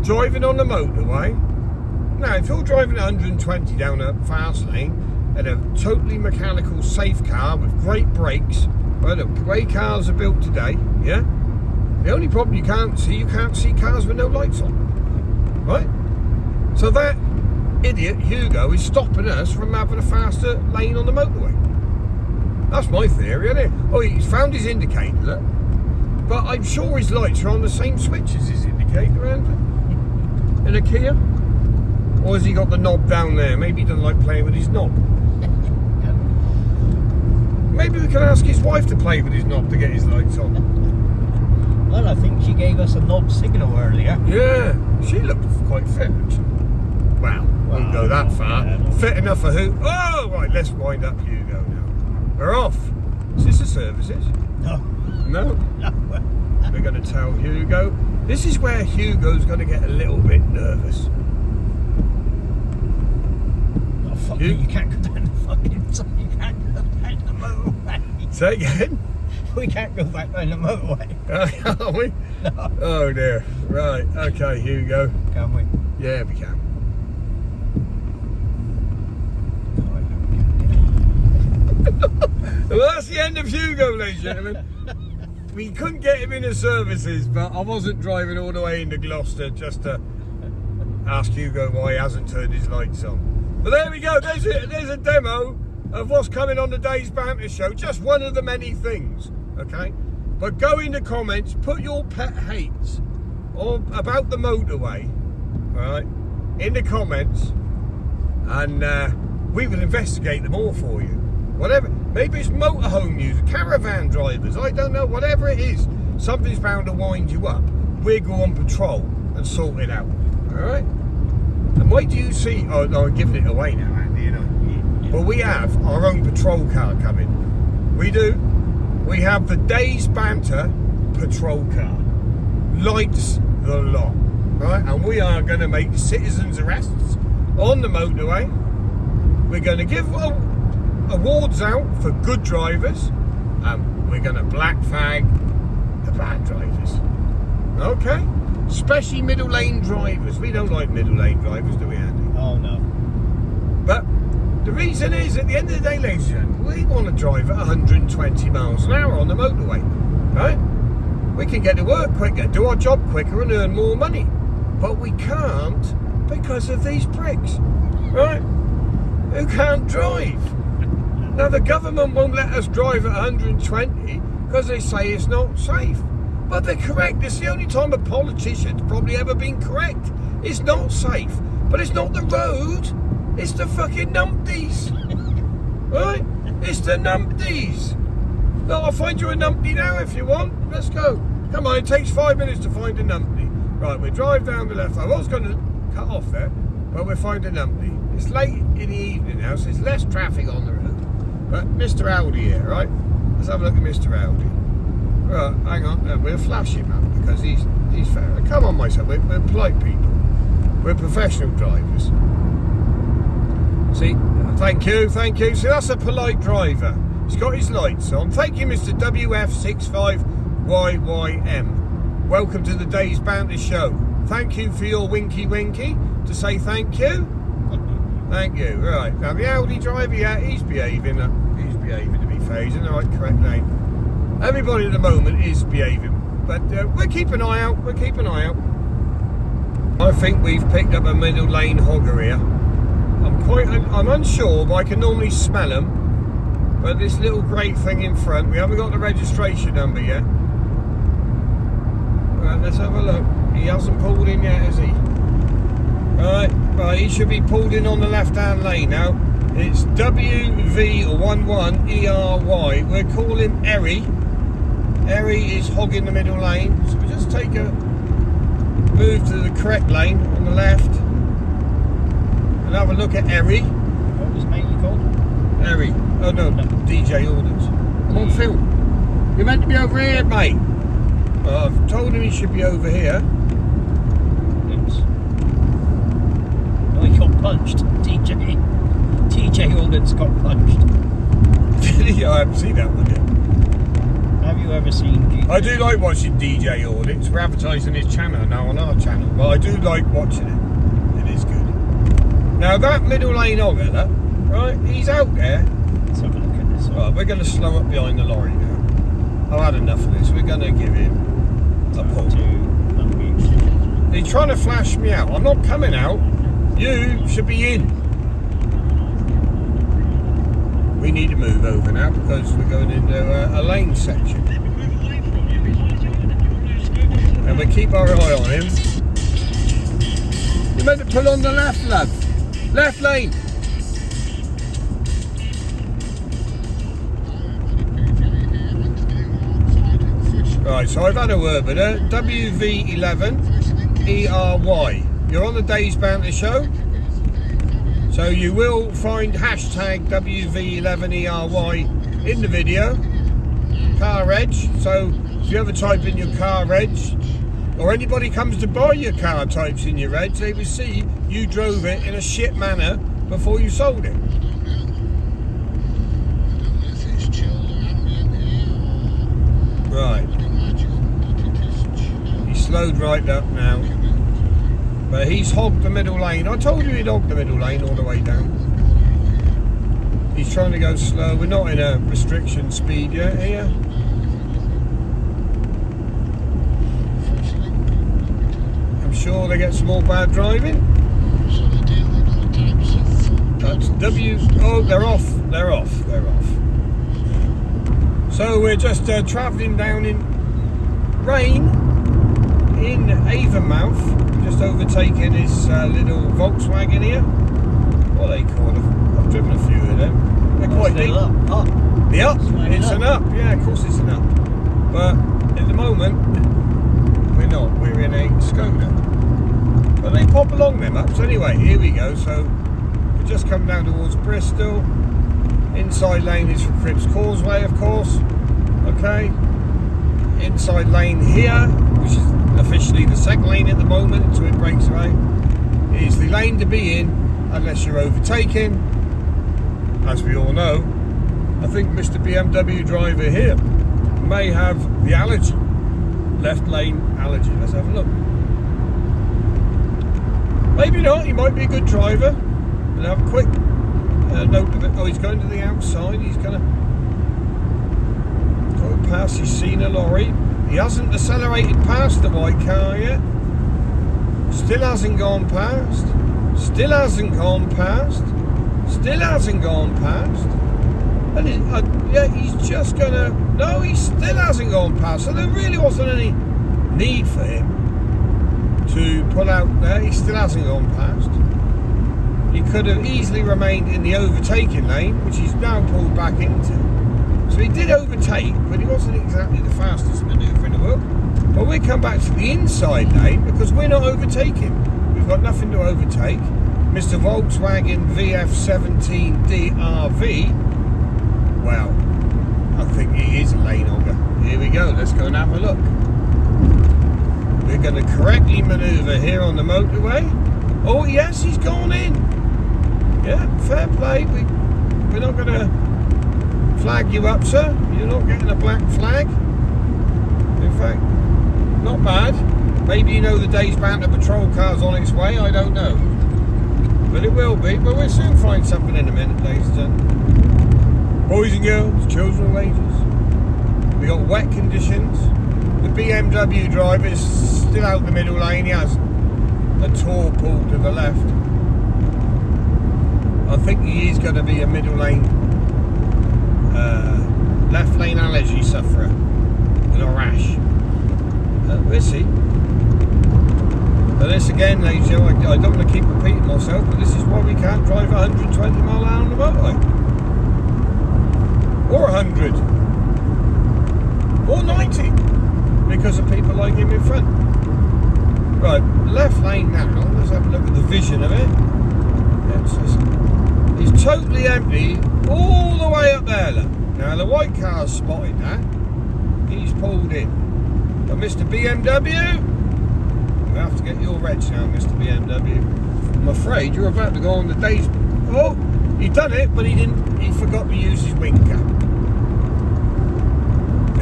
Driving on the motorway. Now, if you're driving 120 down a fast lane in a totally mechanical safe car with great brakes, well, the way cars are built today, yeah? The only problem you can't see cars with no lights on, right? So that idiot Hugo is stopping us from having a faster lane on the motorway. That's my theory, isn't it? Oh, he's found his indicator, but I'm sure his lights are on the same switch as his indicator, Andrew, in a Kia. Or has he got the knob down there? Maybe he doesn't like playing with his knob. Maybe we can ask his wife to play with his knob to get his lights on. Well, I think she gave us a knob signal earlier. Yeah, she looked quite fit, actually. Well, won't go that far. Yeah. Fit enough for who? Oh, right, let's wind up Hugo now. We're off. Is this the services? No. No. No. We're going to tell Hugo. This is where Hugo's going to get a little bit nervous. Oh, fuck you can't go down the fucking side. You can't go down the motorway. Say again? We can't go back down the motorway. Are we? Oh dear. Right. Okay. Here we go. Can we? Yeah, we can. Well, that's the end of Hugo, ladies and gentlemen. We couldn't get him into services, but I wasn't driving all the way into Gloucester just to ask Hugo why he hasn't turned his lights on. But there we go. There's a demo of what's coming on the Day's Banter show. Just one of the many things, okay? But go in the comments, put your pet hates or about the motorway, right, in the comments, and we will investigate them all for you. Whatever, maybe it's motorhome users, caravan drivers, I don't know, whatever it is, something's bound to wind you up. We'll go on patrol and sort it out, alright? And wait till you see, oh no, I'm giving it away now, Andy, you know. But we have our own patrol car coming. We do. We have the Day's Banter patrol car. Lights the lot, right? And we are going to make citizens arrests on the motorway. We're going to give awards out for good drivers, and we're going to black flag the bad drivers. Okay? Especially middle lane drivers. We don't like middle lane drivers, do we, Andy? Oh no. But the reason is, at the end of the day, ladies and gentlemen, we want to drive at 120 miles an hour on the motorway, right? We can get to work quicker, do our job quicker and earn more money. But we can't because of these pricks, right? Who can't drive. Now, the government won't let us drive at 120 because they say it's not safe. But they're correct. It's the only time a politician's probably ever been correct. It's not safe. But it's not the road. It's the fucking numpties. Right? It's the numpties. No, I'll find you a numpty now if you want. Let's go. Come on, it takes 5 minutes to find a numpty. Right, we drive down the left. I was going to cut off there, but we'll find a numpty. It's late in the evening now, so there's less traffic on the road. But Mr. Audi here, right? Let's have a look at Mr. Audi. Right, hang on. We'll flash him up because he's fair. Come on, my son. We're polite people. We're professional drivers. See, thank you. See, that's a polite driver. He's got his lights on. Thank you, Mr. WF65YYM. Welcome to the Day's Banter show. Thank you for your winky to say thank you. Thank you. Right, now the Audi driver, yeah, he's behaving to be fair. He's in the right, correct lane. Everybody at the moment is behaving, but we'll keep an eye out. I think we've picked up a middle lane hogger here. I'm unsure, but I can normally smell them. But this little grey thing in front, we haven't got the registration number yet. Right, let's have a look. He hasn't pulled in yet, has he? Right, he should be pulled in on the left-hand lane now. It's WV11ERY. We'll call him Eri. Eri is hogging the middle lane. So we just take a move to the correct lane on the left and have a look at Eri. What was mainly called? Eri. Oh no, DJ Orders. I'm on film. You're meant to be over here, mate. Well, I've told him he should be over here. Yes. Oh, he got punched. DJ Alden's got punched. Yeah, I haven't seen that one yet. Have you ever seen DJ? I do like watching DJ Audits. We're advertising his channel now on our channel, but I do like watching it. It is good. Now that middle lane hogger, right, he's out there. Let's have a look at this one. Right, we're going to slow up behind the lorry now. I've had enough of this. We're going to give him a pull. He's trying to flash me out. I'm not coming out. You should be in. We need to move over now because we're going into a lane section. And we keep our eye on him. You're meant to pull on the left, love. Left lane. Right, so I've had a word with her. WV11ERY. You're on the Day's Banter show. So you will find hashtag WV11ERY in the video. Car reg. So if you ever type in your car reg, or anybody comes to buy your car types in your reg, they will see you drove it in a shit manner before you sold it. Right. slowed right up now. But he's hogged the middle lane. I told you he'd hogged the middle lane all the way down. He's trying to go slow. We're not in a restriction speed yet here. I'm sure they get some more bad driving. That's W. Oh, they're off. They're off. They're off. So we're just travelling down in rain in Avonmouth, just overtaking this little Volkswagen here. What are they called? I've driven a few of them. They're quite deep. Up. The up. Sliding It's up. an up. Yeah, of course it's an up. But at the moment, we're not. We're in a Skoda. But they pop along them ups anyway. Here we go. So we just come down towards Bristol. Inside lane is for Cripps Causeway, of course. Okay. Inside lane here, which is officially the second lane at the moment until it breaks away, is the lane to be in unless you're overtaking. As we all know, I think Mr. BMW driver here may have the allergy. Left lane allergy. Let's have a look. Maybe not. He might be a good driver. We'll have a quick note of it. Oh, he's going to the outside. He's going to go past. He's seen a lorry. He hasn't accelerated past the white car yet. Still hasn't gone past. Still hasn't gone past. Still hasn't gone past. And yeah, he's just going to... No, he still hasn't gone past. So there really wasn't any need for him to pull out there. He still hasn't gone past. He could have easily remained in the overtaking lane, which he's now pulled back into. So he did overtake, but he wasn't exactly the fastest manoeuvre in the world. But we come back to the inside lane because we're not overtaking. We've got nothing to overtake. Mr. Volkswagen VF17 DRV, well, I think he is a lane hogger. Here we go, let's go and have a look. We're going to correctly manoeuvre here on the motorway. Oh yes, he's gone in. Yeah, fair play. We're not going to flag you up, sir. You're not getting a black flag. In fact, not bad. Maybe you know the day's Banter patrol car's on its way, I don't know. But it will be. But we'll soon find something in a minute, ladies and gentlemen. Boys and girls, children and ladies. We got wet conditions. The BMW driver is still out the middle lane. He has a tall pull to the left. I think he is going to be a middle lane, left lane allergy sufferer with a rash. We'll see. But this again, ladies and gentlemen, I don't want to keep repeating myself, but this is why we can't drive 120 mile an hour on the motorway. Or 100. Or 90. Because of people like him in front. Right, left lane now. Let's have a look at the vision of it. It's totally empty all the way up there, look. Now the white car's spotted that. He's pulled in. But Mr. BMW, we have to get your reg now, Mr. BMW. I'm afraid you're about to go on the day's... Oh, he done it, but he didn't. He forgot to use his winker.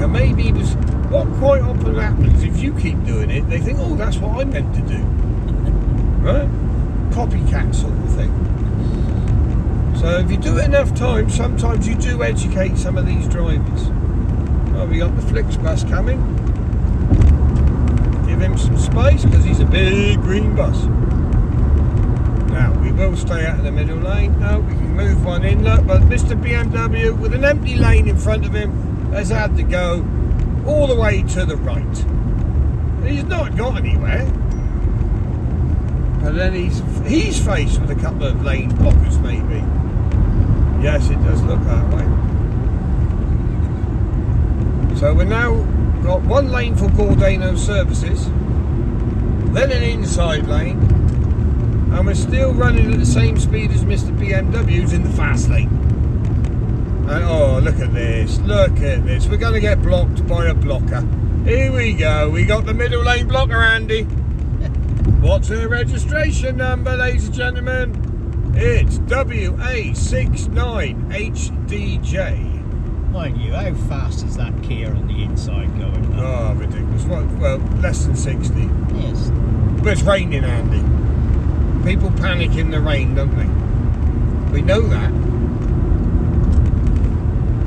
Now maybe he was... What quite often happens if you keep doing it, they think, oh, that's what I'm meant to do. Right? Copycat sort of thing. So if you do it enough times, sometimes you do educate some of these drivers. Oh, we got the Flixbus coming. Give him some space because he's a big green bus. Now, we will stay out of the middle lane. No, we can move one in, look, but Mr. BMW with an empty lane in front of him has had to go all the way to the right. He's not got anywhere. But then he's faced with a couple of lane blockers maybe. Yes, it does look that way. So we're now got one lane for Gordano services, then an inside lane, and we're still running at the same speed as Mr. BMW's in the fast lane. And oh, look at this, we're going to get blocked by a blocker. Here we go, we got the middle lane blocker, Andy. What's her registration number, ladies and gentlemen? It's WA69HDJ. Mind you, how fast is that Kia on the inside going? Oh, ridiculous. Well, less than 60. Yes. But it's raining, Andy. People panic in the rain, don't they? We know that.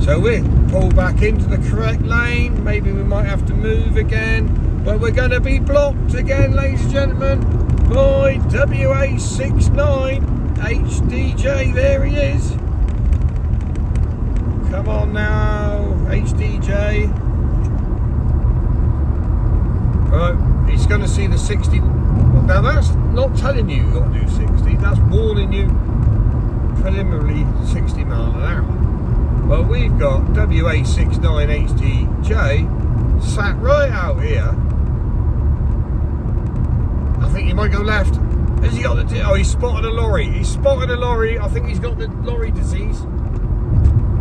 So we pull back into the correct lane. Maybe we might have to move again. But we're going to be blocked again, ladies and gentlemen, by WA69HDJ. There he is. Come on now, HDJ. Right, he's going to see the 60. Now that's not telling you you've got to do 60. That's warning you preliminarily 60 mile an hour. Well, we've got WA69HDJ sat right out here. I think he might go left. Has he got the... Oh, he's spotted a lorry. He's spotted a lorry. I think he's got the lorry disease.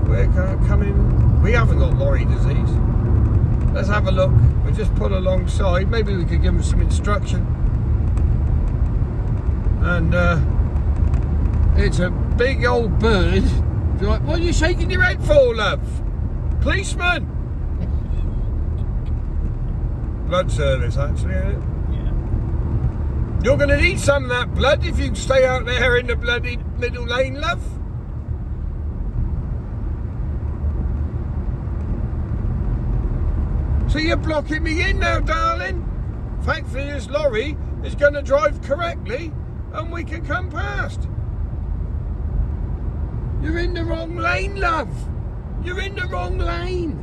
We're coming... We haven't got lorry disease. Let's have a look. We'll just put alongside. Maybe we could give him some instruction. And it's a big old bird. You're like, what are you shaking your head for, love? Policeman! Blood service, actually, isn't it? Yeah. You're going to need some of that blood if you stay out there in the bloody middle lane, love. So you're blocking me in now, darling. Thankfully, this lorry is going to drive correctly and we can come past. You're in the wrong lane, love. You're in the wrong lane.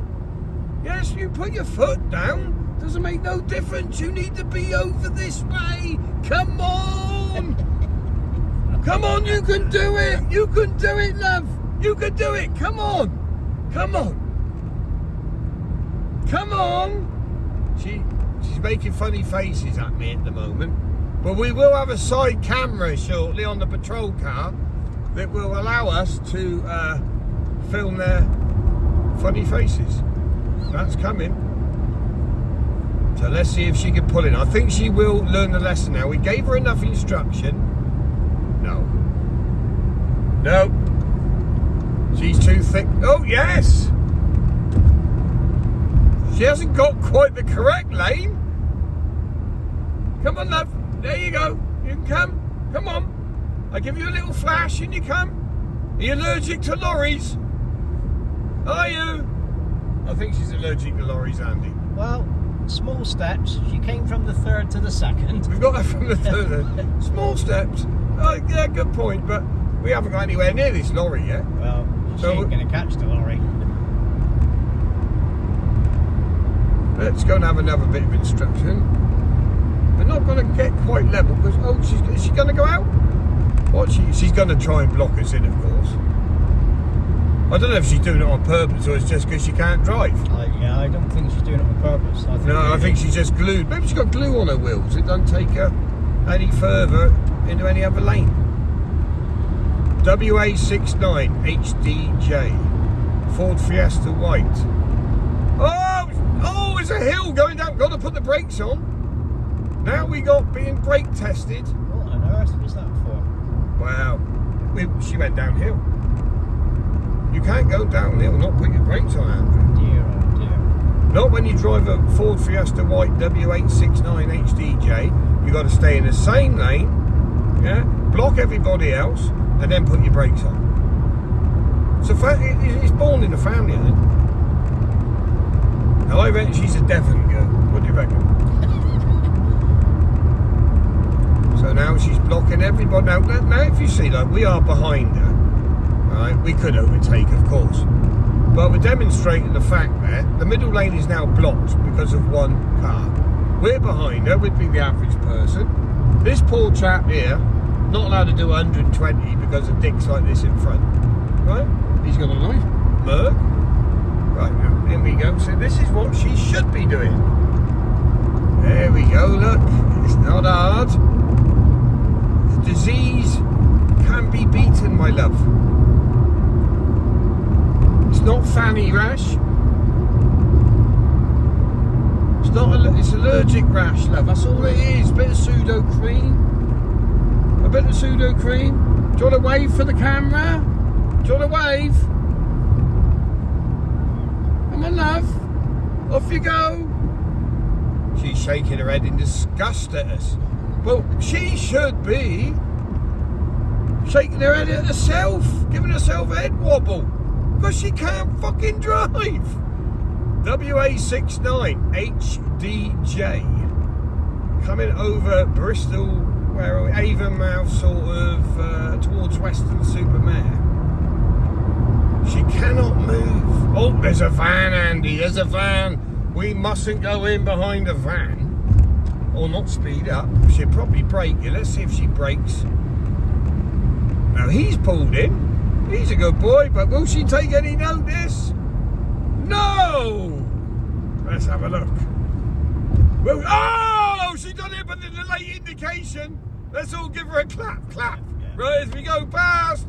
Yes, you put your foot down. Doesn't make no difference. You need to be over this way. Come on. Come on, you can do it. You can do it, love. You can do it. Come on. Come on. Come on. She's making funny faces at me at the moment. But we will have a side camera shortly on the patrol car that will allow us to film their funny faces. That's coming. So let's see if she can pull in. I think she will learn the lesson now. We gave her enough instruction. No. No. She's too thick. Oh, yes. She hasn't got quite the correct lane. Come on, love. There you go. You can come. Come on. I give you a little flash and you come. Are you allergic to lorries? Are you? I think she's allergic to lorries, Andy. Well, small steps. She came from the third to the second. We've got her from the third. Small steps. Oh, yeah, good point. But we haven't got anywhere near this lorry yet. Well, she ain't going to catch the lorry. Let's go and have another bit of instruction. We're not going to get quite level because, oh, is she going to go out? What? She's going to try and block us in, of course. I don't know if she's doing it on purpose or it's just because she can't drive. Yeah, I don't think she's doing it on purpose. I think she's just glued. Maybe she's got glue on her wheels. It doesn't take her any further into any other lane. WA69HDJ Ford Fiesta White. Oh, it's a hill going down. Got to put the brakes on. Now we got being brake tested. What on earth was that for? Wow. She went downhill. You can't go downhill and not put your brakes on, Andrew. Dear, oh dear. Not when you drive a Ford Fiesta White W869HDJ. You got to stay in the same lane, yeah, block everybody else, and then put your brakes on. So it's born in the family, I think. Now I reckon she's a Devon girl. What do you reckon? So now she's blocking everybody. Now if you see, like, we are behind her. Right, we could overtake, of course, but we're demonstrating the fact that the middle lane is now blocked because of one car. We're behind her, we'd be the average person. This poor chap here, not allowed to do 120 because of dicks like this in front. Right? He's got a nice Merc. Right, now, here we go. So this is what she should be doing. There we go, look. It's not hard. The disease can be beaten, my love. It's not fanny rash. It's allergic rash, love. That's all it is. A bit of pseudo cream. A bit of pseudo cream. Do you want to wave for the camera? Do you want to wave? Come on, love. Off you go. She's shaking her head in disgust at us. Well, she should be shaking her head at herself, giving herself a head wobble, because she can't fucking drive. WA69 HDJ coming over Bristol, where are we? Avonmouth, sort of towards Weston-super-Mare. She cannot move. Oh, there's a van, Andy. There's a van. We mustn't go in behind a van. Or not speed up. She'll probably brake you. Let's see if she brakes. Now he's pulled in. He's a good boy, but will she take any notice? No! Let's have a look. Well, oh! She done it, but there's a late indication. Let's all give her a clap. Clap. Right, as we go past.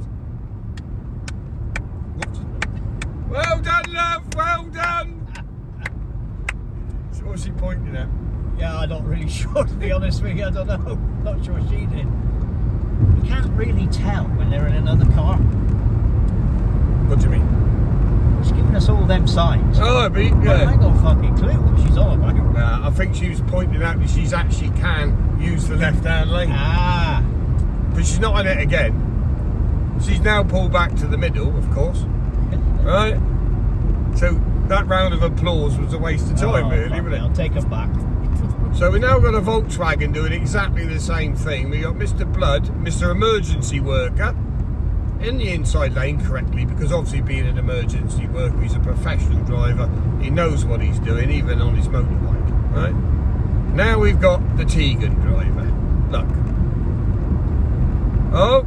Whoops. Well done, love. Well done. So what's she pointing at? Yeah, I'm not really sure, to be honest with you. I don't know. Not sure she did. You can't really tell when they're in another car. What do you mean? She's giving us all them signs. Oh, I mean, I yeah. ain't got a fucking clue what she's on about. I think she was pointing out that she's actually can use the left-hand lane. Ah. But she's not on it again. She's now pulled back to the middle, of course. Right? So that round of applause was a waste of time, really, fuck wasn't it, it? I'll take her back. So we now got a Volkswagen doing exactly the same thing. We got Mr. Blood, Mr. Emergency Worker, in the inside lane correctly, because obviously being an emergency worker, he's a professional driver. He knows what he's doing, even on his motorbike, right? Now we've got the Tegan driver. Look. Oh,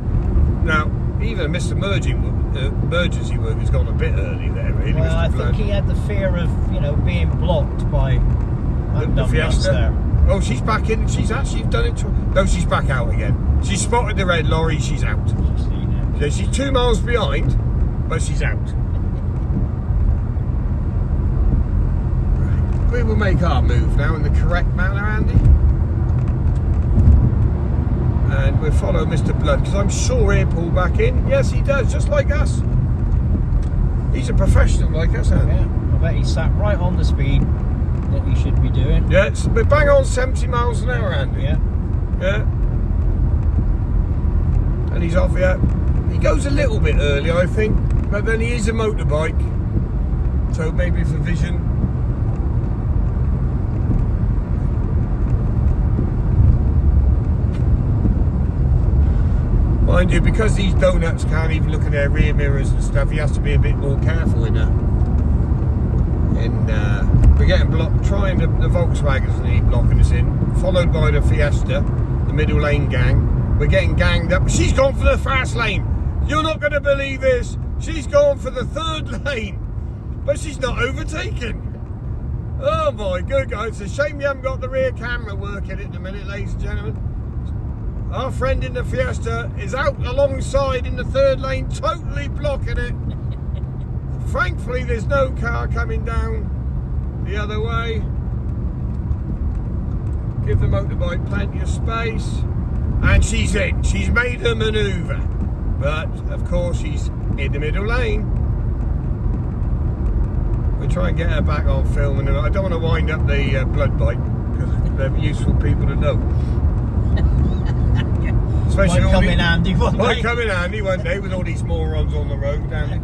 now even Mr. Emergency Worker's gone a bit early there, really. Well, Mr. I Blood. think he had the fear of, being blocked by The Fiesta. there. Oh, she's back in. She's actually done it. No, she's back out again. She spotted the red lorry. She's out. Yeah, she's 2 miles behind, but she's out. Right. We will make our move now in the correct manner, Andy. And we'll follow Mr. Blood, because I'm sure he'll pull back in. Yes, he does, just like us. He's a professional like us, Andy. Yeah, I bet he sat right on the speed that he should be doing. Yeah, we're bang on 70 miles an hour, Andy. Yeah. Yeah. And he's off here. He goes a little bit early, I think, but then he is a motorbike, so maybe for vision. Mind you, because these donuts can't even look at their rear mirrors and stuff, he has to be a bit more careful in that. We're getting blocked, trying the Volkswagens and he blocking us in, followed by the Fiesta, the middle lane gang. We're getting ganged up. She's gone for the fast lane. You're not going to believe this. She's gone for the third lane, but she's not overtaken. Oh my good God, it's a shame you haven't got the rear camera working at the minute, ladies and gentlemen. Our friend in the Fiesta is out alongside in the third lane, totally blocking it. Thankfully, there's no car coming down the other way. Give the motorbike plenty of space. And she's in. She's made a manoeuvre. But, of course, she's in the middle lane. We'll try and get her back on film. And I don't want to wind up the blood bike, because they're useful people to know. Especially Might come in handy one day. Might come in handy one day with all these morons on the road down there.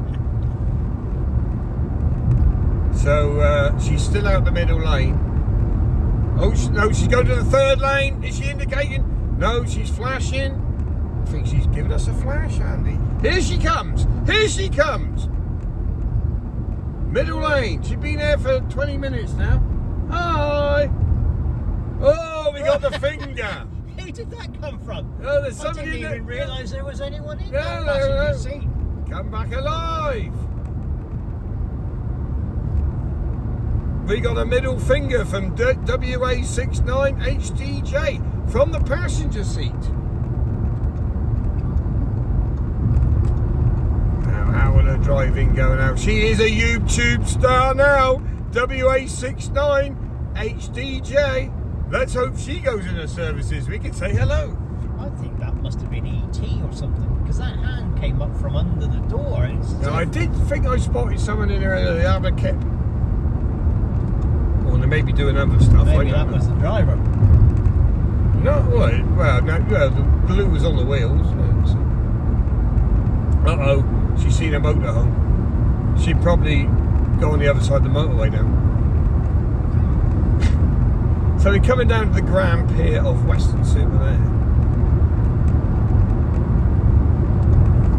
So she's still out the middle lane. Oh no, she's going to the third lane. Is she indicating? No, she's flashing. I think she's giving us a flash, Andy. Here she comes. Here she comes. Middle lane. She's been there for 20 minutes now. Hi. Oh, we got the finger. Who did that come from? Oh, there's I somebody didn't in even there. realise there was anyone in No, that no, passenger no. seat. Come back alive. We got a middle finger from WA69 HDJ from the passenger seat. Now, how will her driving go now? She is a YouTube star now. WA69 HDJ. Let's hope she goes in her services. We can say hello. I think that must have been ET or something, because that hand came up from under the door. Now, I did think I spotted someone in there, the other kit. They may be doing other stuff. Maybe I that don't was know. the driver. No, well, no, the glue was on the wheels. Uh-oh, she's seen a motorhome. She'd probably go on the other side of the motorway now. So we're coming down to the Grand Pier of Weston-super-Mare.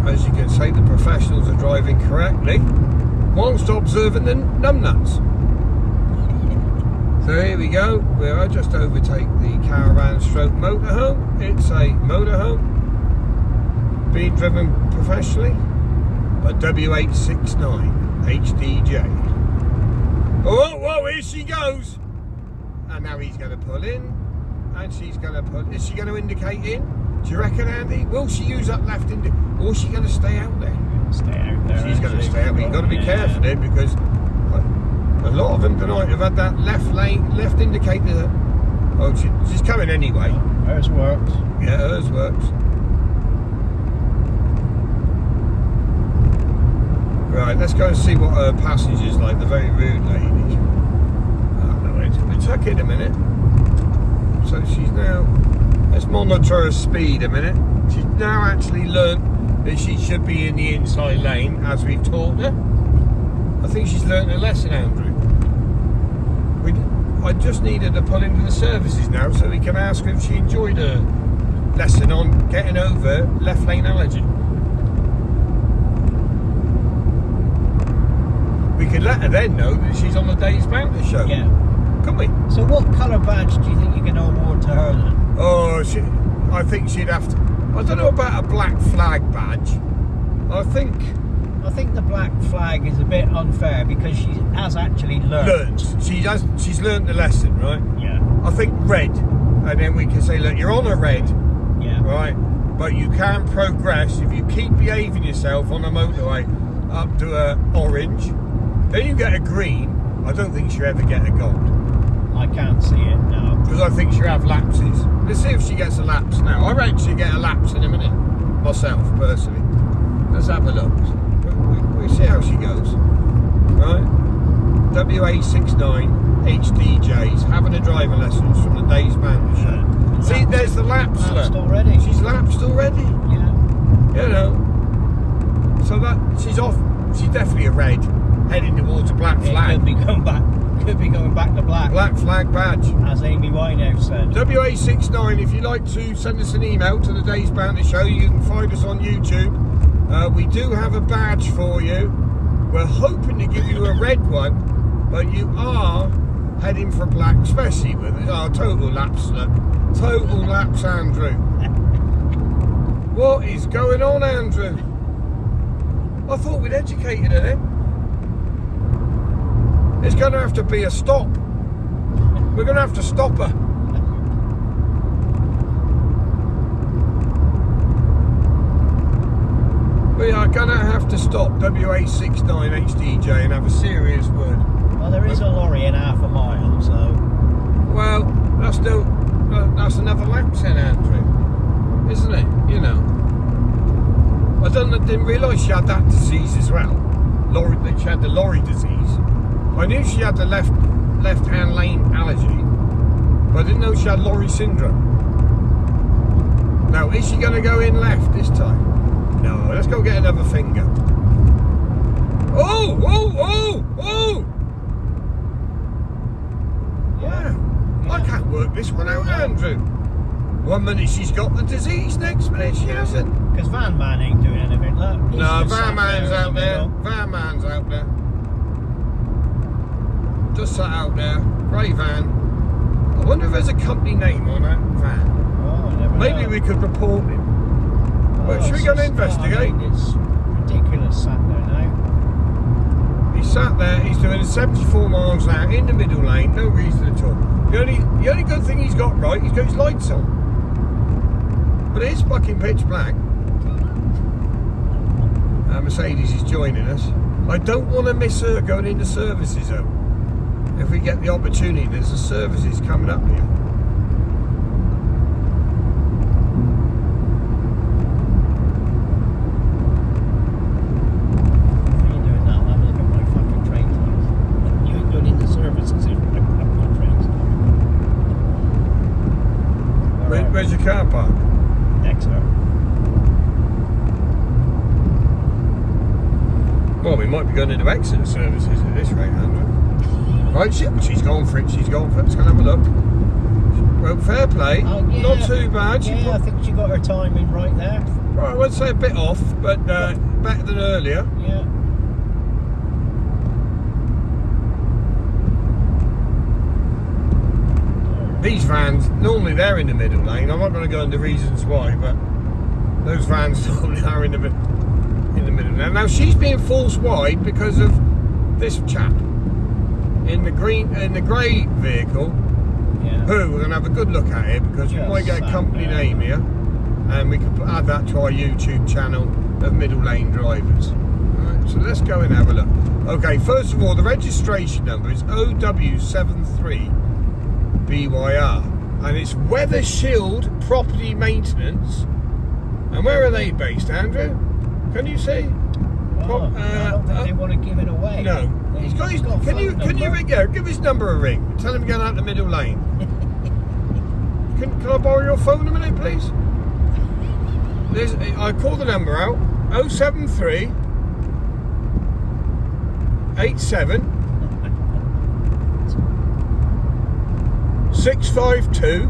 As you can see, the professionals are driving correctly whilst observing the numbnuts. So here we go. We'll just overtake the caravan stroke motorhome. It's a motorhome being driven professionally by W869 HDJ. Oh, whoa, here she goes. And now he's going to pull in, and she's going to pull. Is she going to indicate in? Do you reckon, Andy? Will she use that left or is she going to stay out there? Stay out there. She's going to stay out. But you've got to be careful there, because a lot of them tonight have had that left indicator. Oh, she's coming anyway. Hers works. Yeah, hers works. Right, let's go and see what her passenger's like. The very rude lady. We'll tuck in a minute. So she's now. Let's monitor her speed a minute. She's now actually learnt that she should be in the inside lane, as we've taught her. I think she's learnt a lesson, Andrew. I just need her to pull into the services now, so we can ask her if she enjoyed her lesson on getting over left lane allergy. We could let her then know that she's on the Day's Banter show. Yeah. Couldn't we? So what colour badge do you think you're going to award to her then? Oh, I think she'd have to. I don't know about a black flag badge. I think the black flag is a bit unfair because she has actually learned. She's learned the lesson, right? Yeah. I think red, and then we can say, look, you're on a red, Yeah. right? But you can progress if you keep behaving yourself on a motorway up to a orange. Then you get a green. I don't think she'll ever get a gold, I can't see it now. because I think she'll have lapses. Let's see if she gets a lapse now. I reckon she'll get a lapse in a minute, myself, personally. Let's have a look. We'll see how she goes. Right? WA69 HDJ's having a driving lessons from the Day's Banter show. See, there's the lapse. Lapsed look. already. She's lapsed already. Yeah. You know. So that she's off. She's definitely a red, heading towards a black It flag. could be going back. Could be going back to black. Black flag badge. As Amy Winehouse said. WA69, if you'd like to send us an email to the Day's Banter show, you can find us on YouTube. We do have a badge for you. We're hoping to give you a red one, but you are heading for black, especially with our total lapse. Total lapse, Andrew. What is going on, Andrew? I thought we'd educated her then. It's going to have to be a stop. We're going to have to stop her. We are going to have to stop WA69 HDJ and have a serious word. Well, there is a lorry in half a mile, so. Well, that's another lapse then, Andrew, isn't it? You know. I didn't realise she had that disease as well. That she had the lorry disease. I knew she had the left-hand lane allergy, but I didn't know she had lorry syndrome. Now, is she going to go in left this time? No, let's go get another finger. Oh! Yeah. Wow. I can't work this one out, Andrew. One minute she's got the disease, next minute she hasn't. Because Van Man ain't doing anything. Look. He's No, just Van sat Man's there in out the there. middle. Van Man's out there. Just sat out there. Grey van. I wonder if there's a company name on that van. Oh, I never Maybe know. we could report him. Well, should we go and investigate? It's ridiculous sat there now. He's sat there, he's doing 74 miles an hour in the middle lane, no reason at all. The only good thing he's got right, he's got his lights on. But it is fucking pitch black. Mercedes is joining us. I don't want to miss her going into services though. If we get the opportunity, there's a services coming up here. What are you doing now? Have a look at my fucking train lines. You ain't going into services. car park? Exeter. Well, we might be going into Exeter services at this rate, Andrew. Right, she's going for it. She's going for it. Let's go and have a look. Well, fair play. Oh, yeah. Not too bad. Yeah, I think she got her timing right there. Right, I would say a bit off, but better than earlier. Yeah. These vans, normally they're in the middle lane. I'm not going to go into reasons why, but those vans normally are in the middle lane. Now she's being forced wide because of this chap in the grey vehicle. Yeah. Who we're going to have a good look at here because we Just might get a sat company there. name here, and we can add that to our YouTube channel of middle lane drivers. Right, so let's go and have a look. Okay, first of all, the registration number is OW73BYR, and it's Weather Shield Property Maintenance. And where are they based, Andrew? Can you see? Oh, I don't think they want to give it away. No. He's got his. Can you ring? Yeah, give his number a ring. Tell him to get out the middle lane. Can I borrow your phone a minute, please? I call the number out. 073 87 652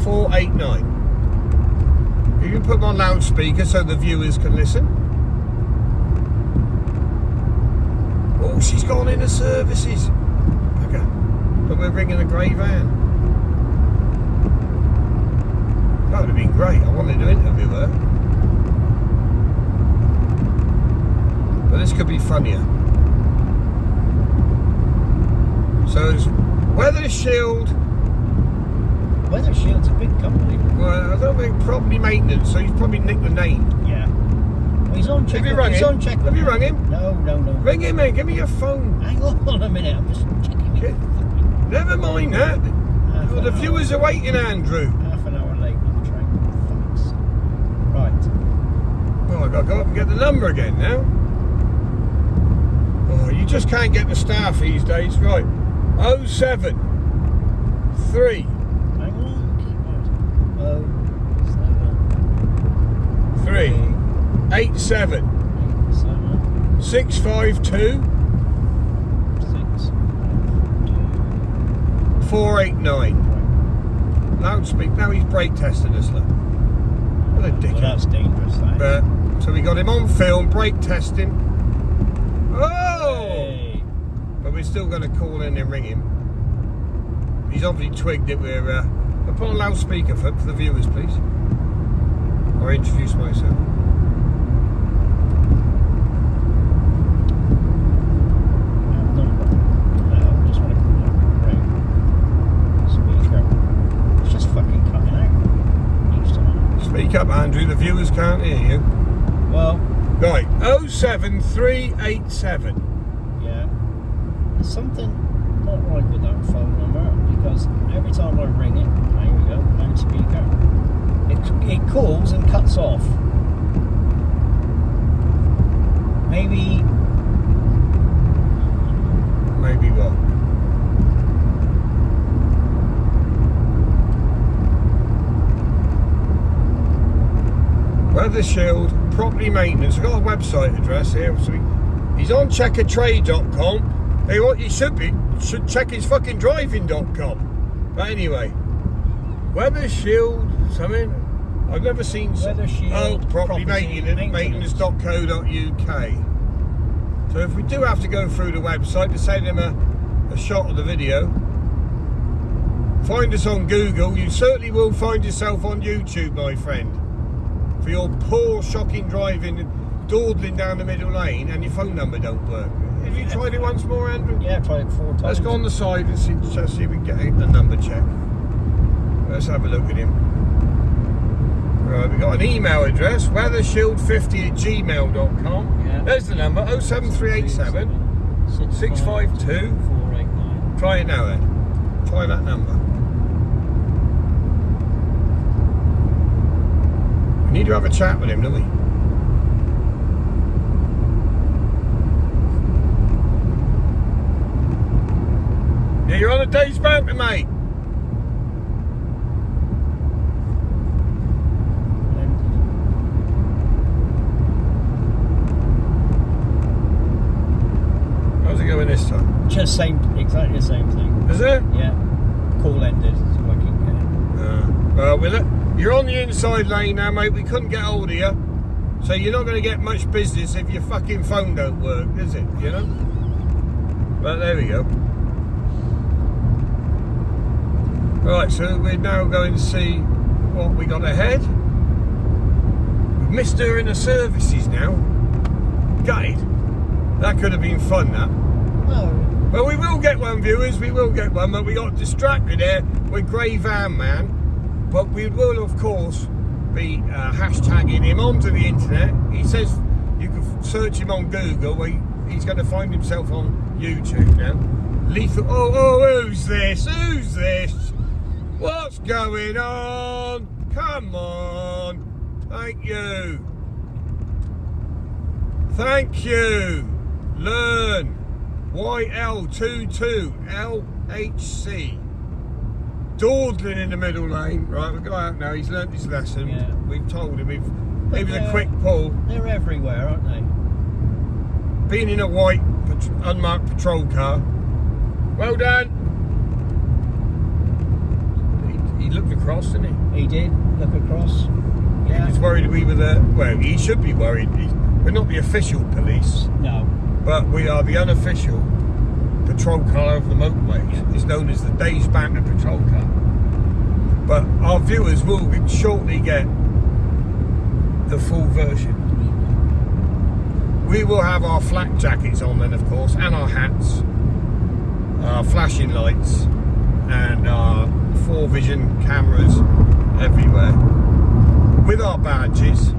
489. You can put them on loudspeaker so the viewers can listen. Oh, she's gone into services. Okay. But we're ringing a grey van. That would have been great. I wanted to interview her. But this could be funnier. So it's Weather Shield. Weather Shield's a big company. Well, I don't think property maintenance, so he's probably nicked the name. Yeah. Well, he's on check. Have you rung He's him? on check. Have you rung him? No. Ring him, mate. Give me your phone. Hang on a minute. I'm just checking Okay. Never mind that. Well, the viewers are waiting, Andrew. Half an hour late on the train. Thanks. Right. Oh, I've got to go up and get the number again now. Oh, you just can't get the staff these days. Right. 073 Hang on. Oh, 3 87 7, 652 489. Loudspeaker. Now he's brake testing us, look. What a Well, dickhead. that's dangerous, that. So we got him on film, brake testing. Oh! Hey. But we're still going to call in and ring him. He's obviously twigged that we're... I'll put on loudspeaker for the viewers, please. I'll introduce myself. Just want to ring. Speaker. It's just fucking cutting out each time. Speak up, Andrew. The viewers can't hear you. Well, Right. 07387. yeah. There's something not right with that phone number because every time I ring it, there we go, loudspeaker, it calls and cuts off. Maybe What? Weather Shield Property Maintenance. I've got a website address here. So he's on checkertrade.com. Hey, what you should check his fucking driving.com. But anyway, Weather Shield something. I've never seen. Weather Shield property Property maintenance.co.uk. So if we do have to go through the website to send him a shot of the video, find us on Google. You certainly will find yourself on YouTube, my friend, for your poor, shocking driving, dawdling down the middle lane, and your phone number don't work. Have you tried it once more, Andrew? yeah, I tried it 4 times. Let's go on the side and see if we can get the number check. Let's have a look at him. Right, we've got an email address, weathershield50@gmail.com. Yeah. There's the number, 07387 652 489. Try it now then. Try that number. We need to have a chat with him, don't we? Yeah, you're on a day's banter, mate. this time? Just exactly the same thing. Is it? Yeah. Call ended. That's what I keep getting. Well, with it, you're on the inside lane now, mate. We couldn't get hold of you. So you're not going to get much business if your fucking phone don't work, is it? You know? But there we go. Right, so we're now going to see what we got ahead. We've missed her in the services now. Gutted. That could have been fun, that. Oh. Well, we will get one, viewers. We will get one, but we got distracted there with Grey Van Man. But we will, of course, be hashtagging him onto the internet. He says you can search him on Google. He's going to find himself on YouTube now. Lethal. Oh, who's this? Who's this? What's going on? Come on. Thank you. Thank you. Learn. YL22LHC. Dawdling in the middle lane. Right, we'll go out now. He's learnt his lesson. Yeah. We've told him. It was a quick pull. They're everywhere, aren't they? Being in a white, unmarked patrol car. Well done. He looked across, didn't he? He did look across. Yeah. He was worried we were there. Well, he should be worried. We're not the official police, No. but we are the unofficial patrol car of the motorway. It's known as the Day's Banter patrol car. But our viewers will shortly get the full version. We will have our flak jackets on then, of course, and our hats, our flashing lights, and our 4Vision cameras everywhere. With our badges,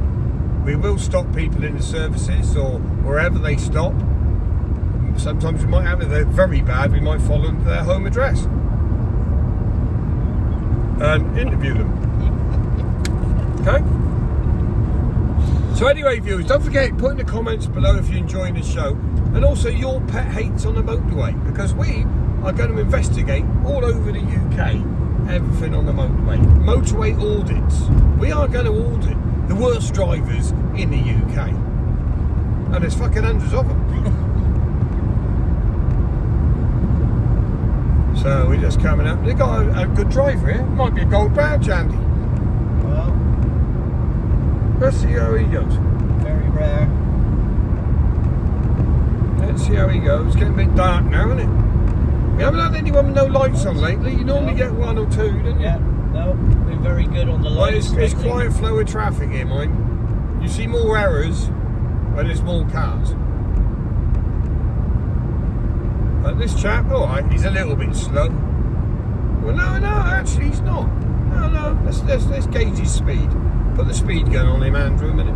we will stop people in the services or wherever they stop. Sometimes we might have, if they're very bad, we might follow them to their home address and interview them. Okay? So anyway, viewers, don't forget, put in the comments below if you're enjoying the show, and also your pet hates on the motorway, because we are going to investigate all over the UK everything on the motorway. Motorway audits. We are going to audit the worst drivers in the UK, and there's fucking hundreds of them. So we're just coming up. They've got a good driver here. Might be a gold badge, Andy. Well, Let's see how he goes. very rare. Let's see how he goes. It's getting a bit dark now, isn't it? We haven't had anyone with no lights on lately. You normally get one or two, don't you? Yeah. No, been very good on the Well, lights. it's lately. quiet flow of traffic here, mind. You see more errors when there's more cars. But this chap, alright, he's a little bit slow. Well, no, actually he's not. No, let's gauge his speed. Put the speed gun on him, Andrew, a minute,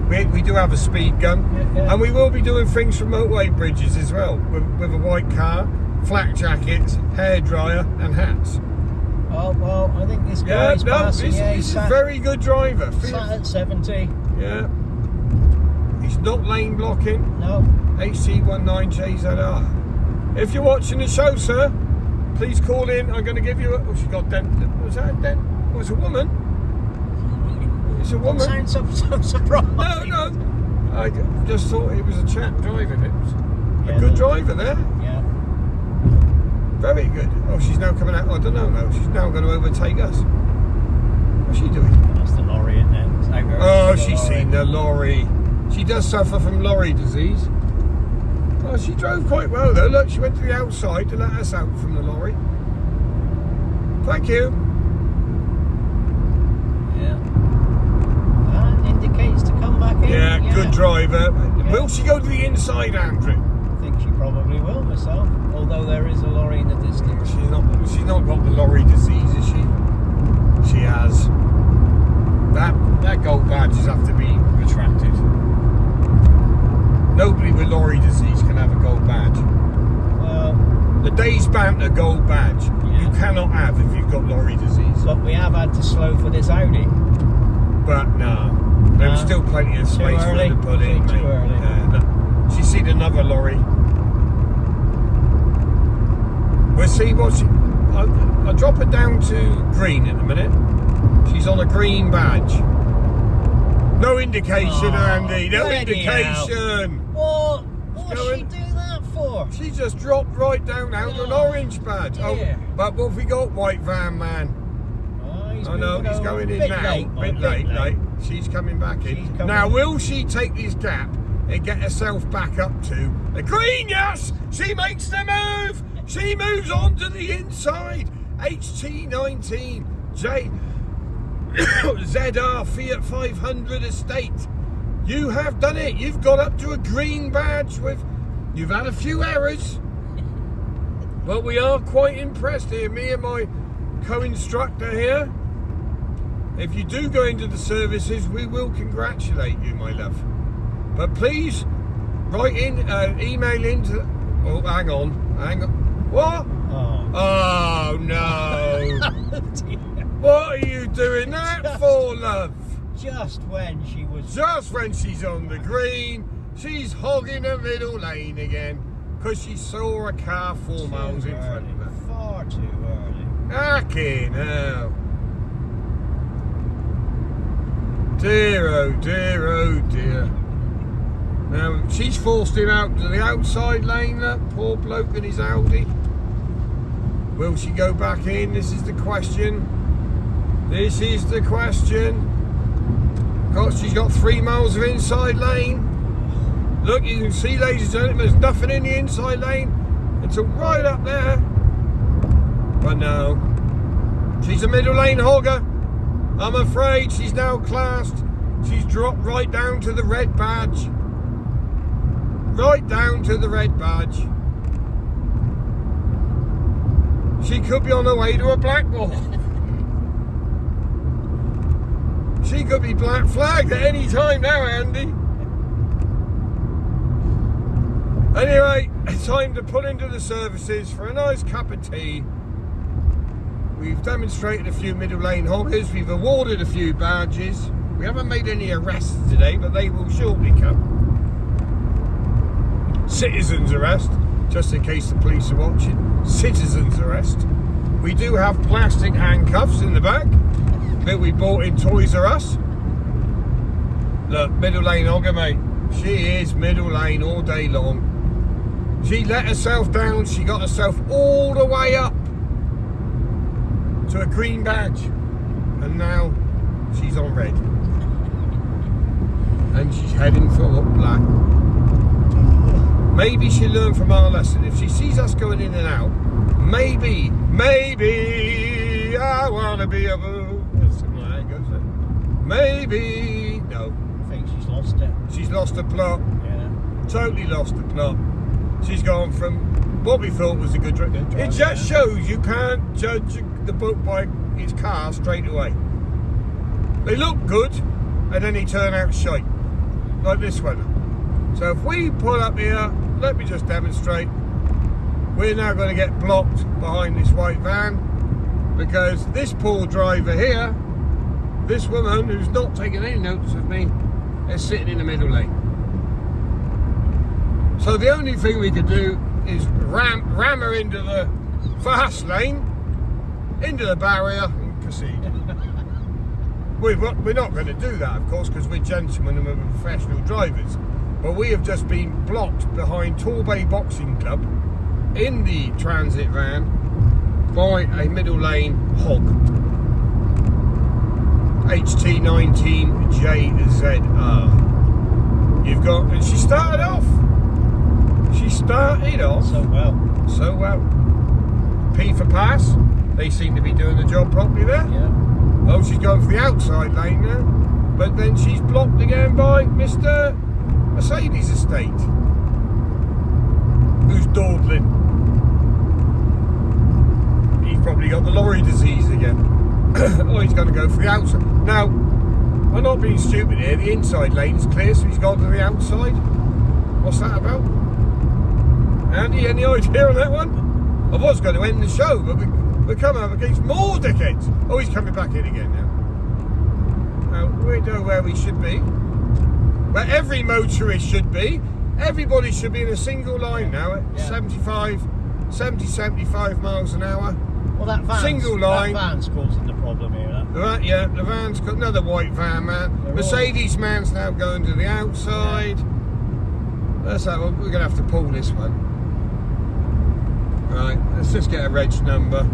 please. We do have a speed gun, Yeah. and we will be doing things from motorway bridges as well, with a white car, flak jackets, hairdryer, and hats. Oh, well, I think this guy's passing. He's a very good driver. Sat at 70. Yeah. He's not lane blocking. No. HC19JZR. If you're watching the show, sir, please call in. I'm going to give you a... Oh, she got dent. Was that a dent? Oh, it's a woman. It's a woman. Sounds so surprised. No. I just thought it was a chap driving it. Yeah, A good no. driver there. Yeah. Very good. Oh, she's now coming out. I don't know. No, she's now going to overtake us. What's she doing? That's the lorry in there. Oh, she's seen the lorry. She does suffer from lorry disease. Oh, she drove quite well though. Look, she went to the outside to let us out from the lorry. Thank you. Yeah. That indicates to come back in. Yeah, good driver. Yeah. Will she go to the inside, Andrew? I think she probably will myself. Although there is a lorry in the distance. She's not got the lorry disease, is she? She has. That gold badges have to be retracted. Nobody with lorry disease can have a gold badge. Well, The Day's Banter gold badge you cannot have if you've got lorry disease. but we have had to slow for this Audi. But no, there was still plenty of space for her early. to put in. Too mate. early. No. She's seen another lorry. We'll see what she... I'll drop her down to green in a minute. She's on a green badge. No indication, Oh, Andy. No bloody indication. What? What Go would she in. do that for? for? She just dropped right down out to an Oh, orange badge. dear. Oh, but what have we got, white van man? Oh, I know, he's going in now. Bit late. She's coming back in. She's coming Now, in. will she take this gap and get herself back up to the green? Yes! She makes the move! She moves on to the inside. HT19 J ZR Fiat 500 Estate. You have done it. You've got up to a green badge with... You've had a few errors. But we are quite impressed here. Me and my co-instructor here. If you do go into the services, we will congratulate you, my love. But please, write in, email into... Oh, hang on. What? Oh. Oh, no. Dear. What are you doing that for, love? Just when she was... Just when she's on the green, she's hogging the middle lane again because she saw a car 4 miles in front of her. Far too early. Fucking hell. Dear, oh dear, oh dear. Now, she's forced him out to the outside lane, that poor bloke in his Audi. Will she go back in? This is the question. This is the question. She's got 3 miles of inside lane. Look, you can see, ladies and gentlemen, there's nothing in the inside lane until right up there. But no, she's a middle lane hogger. I'm afraid she's now classed. She's dropped right down to the red badge. Right down to the red badge. She could be on her way to a black ball. She could be black flagged at any time now, Andy. Anyway, it's time to pull into the services for a nice cup of tea. We've demonstrated a few middle lane hoggers. We've awarded a few badges. We haven't made any arrests today, but they will shortly come. Citizens arrest, just in case the police are watching. Citizens arrest. We do have plastic handcuffs in the back that we bought in Toys R Us. Look, middle lane hogger, mate. She is middle lane all day long. She let herself down. She got herself all the way up to a green badge, and now she's on red, and she's heading for black. Maybe she'll learn from our lesson. If she sees us going in and out, maybe I wanna be a boo. Something like that goes there. Maybe no. I think she's lost it. She's lost the plot. Yeah. Totally lost the plot. She's gone from what we thought was a good drive. It just shows you can't judge the book by its car straight away. They look good, and then they turn out shite, like this one. So if we pull up here, let me just demonstrate. We're now going to get blocked behind this white van because this poor driver here, this woman who's not taking any notice of me, is sitting in the middle lane. So the only thing we could do is ram her into the fast lane, into the barrier, and proceed. We're not going to do that, of course, because we're gentlemen and we're professional drivers. But we have just been blocked behind Torbay Boxing Club in the transit van by a middle lane hog. HT19JZR. You've got, and she started off so well. P for pass. They seem to be doing the job properly there. Yeah. Oh, she's going for the outside lane now, but then she's blocked again by Mr. Mercedes Estate, who's dawdling. He's probably got the lorry disease again. Oh, he's going to go for the outside. Now, I'm not being stupid here. The inside lane's clear, so he's gone to the outside. What's that about? Andy, any idea on that one? I was going to end the show, but we're coming up against more dickheads. Oh, he's coming back in again now. Now, we know where we should be. Where every motorist should be. Everybody should be in a single line now at 75 miles an hour. Well, that van's, Single line. That van's causing the problem here. Right, yeah, the van's got another white van, man. They're Mercedes man's now going to the outside. That's that one. We're going to have to pull this one. Let's just get a reg number.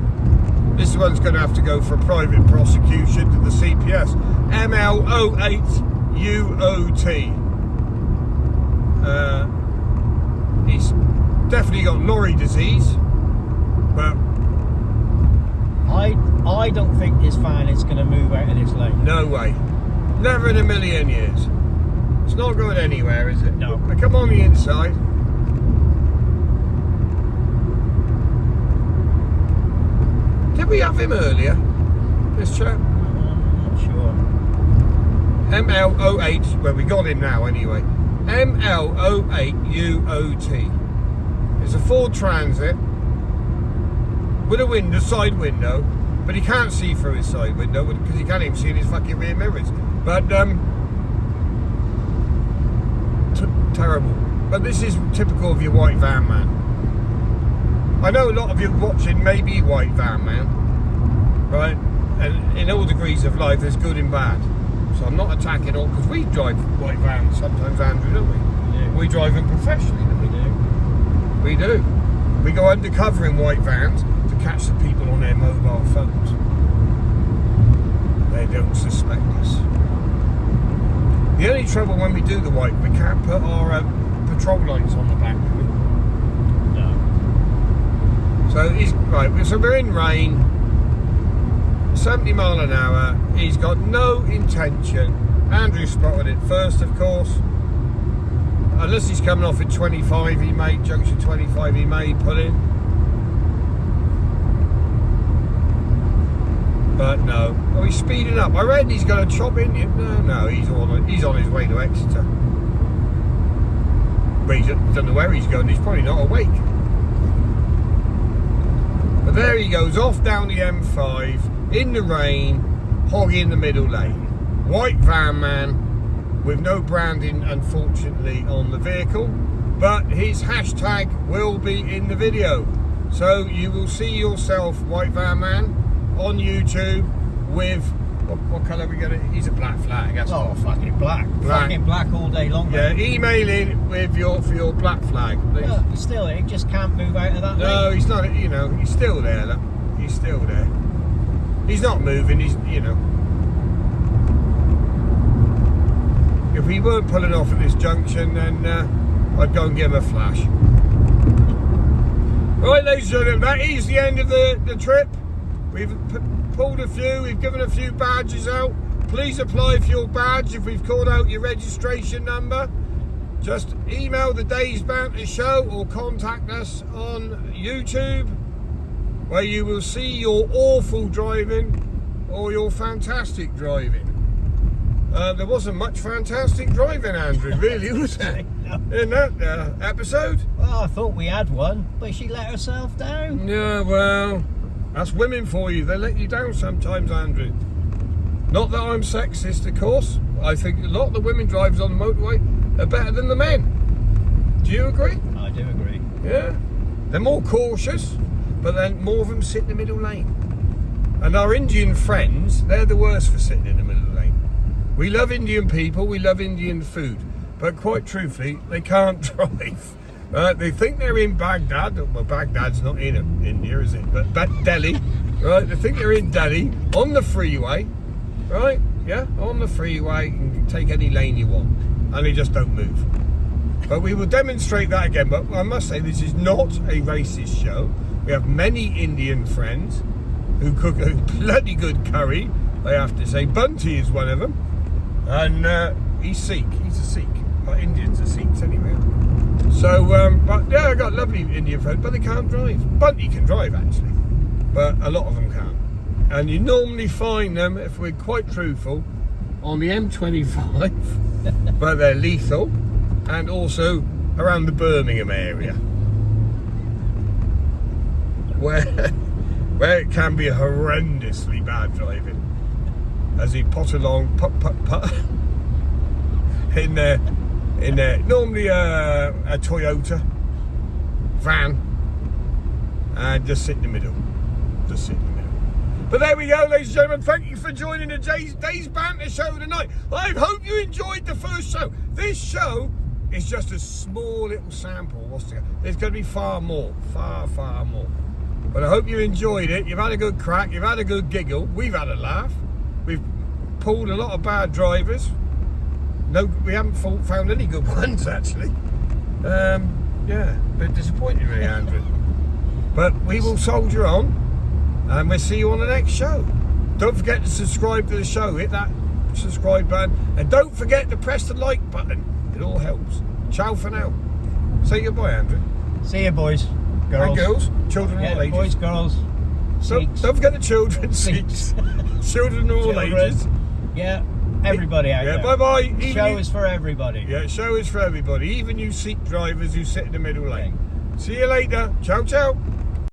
This one's going to have to go for a private prosecution to the CPS. ML08UOT. He's definitely got lorry disease, but I don't think this van is going to move out of this lane. no way. Never in a million years. It's not going anywhere, is it? No. But come on the inside. Did we have him earlier? This chap? I'm not sure. ML08, well, we got him now anyway. ML08UOT. It's a Ford Transit with a window, side window, but he can't see through his side window because he can't even see in his fucking rear mirrors. But terrible. But this is typical of your white van man. I know a lot of you watching may be white van man, right? And in all degrees of life, there's good and bad. So I'm not attacking all, because we drive white vans sometimes, Andrew, don't we? Yeah. We drive them professionally, don't we? We do. We go undercover in white vans to catch the people on their mobile phones. They don't suspect us. The only trouble when we do the white, we can't put our patrol lights on the back, can we? No. So he's right. So we're in rain, 70 mile an hour. He's got no intention. Andrew spotted it first, of course. Unless he's coming off at 25, he may junction 25. He may pull in, but no. Oh, he's speeding up. I read he's going to chop in. No, he's on his way to Exeter. But he doesn't know where he's going. He's probably not awake. But there he goes, off down the M5 in the rain, hogging the middle lane. White van man with no branding, unfortunately, on the vehicle, but his hashtag will be in the video. So you will see yourself, white van man, on YouTube with what colour are we gonna? He's a black flag. That's Oh, fucking black. Fucking black all day long. yeah. mate. Email in with for your black flag, please. Yeah, he's still, he just can't move out of that No, lane. he's not. You know, he's still there. Look. He's still there. He's not moving. He's, you know. If we weren't pulling off at this junction, then I'd go and give him a flash. Right, ladies and gentlemen, that is the end of the trip. We've pulled a few. We've given a few badges out. Please apply for your badge if we've called out your registration number. Just email the Days Banter Show or contact us on YouTube, where you will see your awful driving or your fantastic driving. There wasn't much fantastic driving, Andrew, really, was there? No. In that episode? Well, I thought we had one, but she let herself down. Yeah, well, that's women for you. They let you down sometimes, Andrew. Not that I'm sexist, of course. I think a lot of the women drivers on the motorway are better than the men. Do you agree? I do agree. Yeah. They're more cautious, but then more of them sit in the middle lane. And our Indian friends, they're the worst for sitting in the middle of the lane. We love Indian people, we love Indian food, but quite truthfully, they can't drive. They think they're in Baghdad. Well, Baghdad's not in India, is it? But Delhi, right? They think they're in Delhi on the freeway, right? Yeah, on the freeway. You can take any lane you want, and they just don't move. But we will demonstrate that again. But I must say, this is not a racist show. We have many Indian friends who cook a bloody good curry, I have to say. Bunty is one of them. And he's Sikh. He's a Sikh. Well, Indians are Sikhs anyway. So, but yeah, I got lovely Indian friends, but they can't drive. Bunty can drive actually, but a lot of them can't. And you normally find them, if we're quite truthful, on the M25, but they're lethal, and also around the Birmingham area, where it can be horrendously bad driving. As he pot along, put in there, normally a Toyota van, and just sit in the middle, But there we go, ladies and gentlemen. Thank you for joining the Days Banter Show tonight. I hope you enjoyed the first show. This show is just a small little sample. There's going to be far more, far more. But I hope you enjoyed it. You've had a good crack. You've had a good giggle. We've had a laugh. We've pulled a lot of bad drivers. No, we haven't found any good ones actually. Yeah, a bit disappointing really, Andrew. But we will soldier on, and we'll see you on the next show. Don't forget to subscribe to the show. Hit that subscribe button, and don't forget to press the like button. It all helps. Ciao for now. Say goodbye, Andrew. See you, boys, girls. And girls, children, Yeah, all ages. boys, girls. Don't forget the children. Seats. Children of all Children. ages. Yeah, everybody out Yeah, there. bye bye. Show is for everybody. Yeah, show is for everybody, even you Sikh drivers who sit in the middle lane. See you later. Ciao, ciao.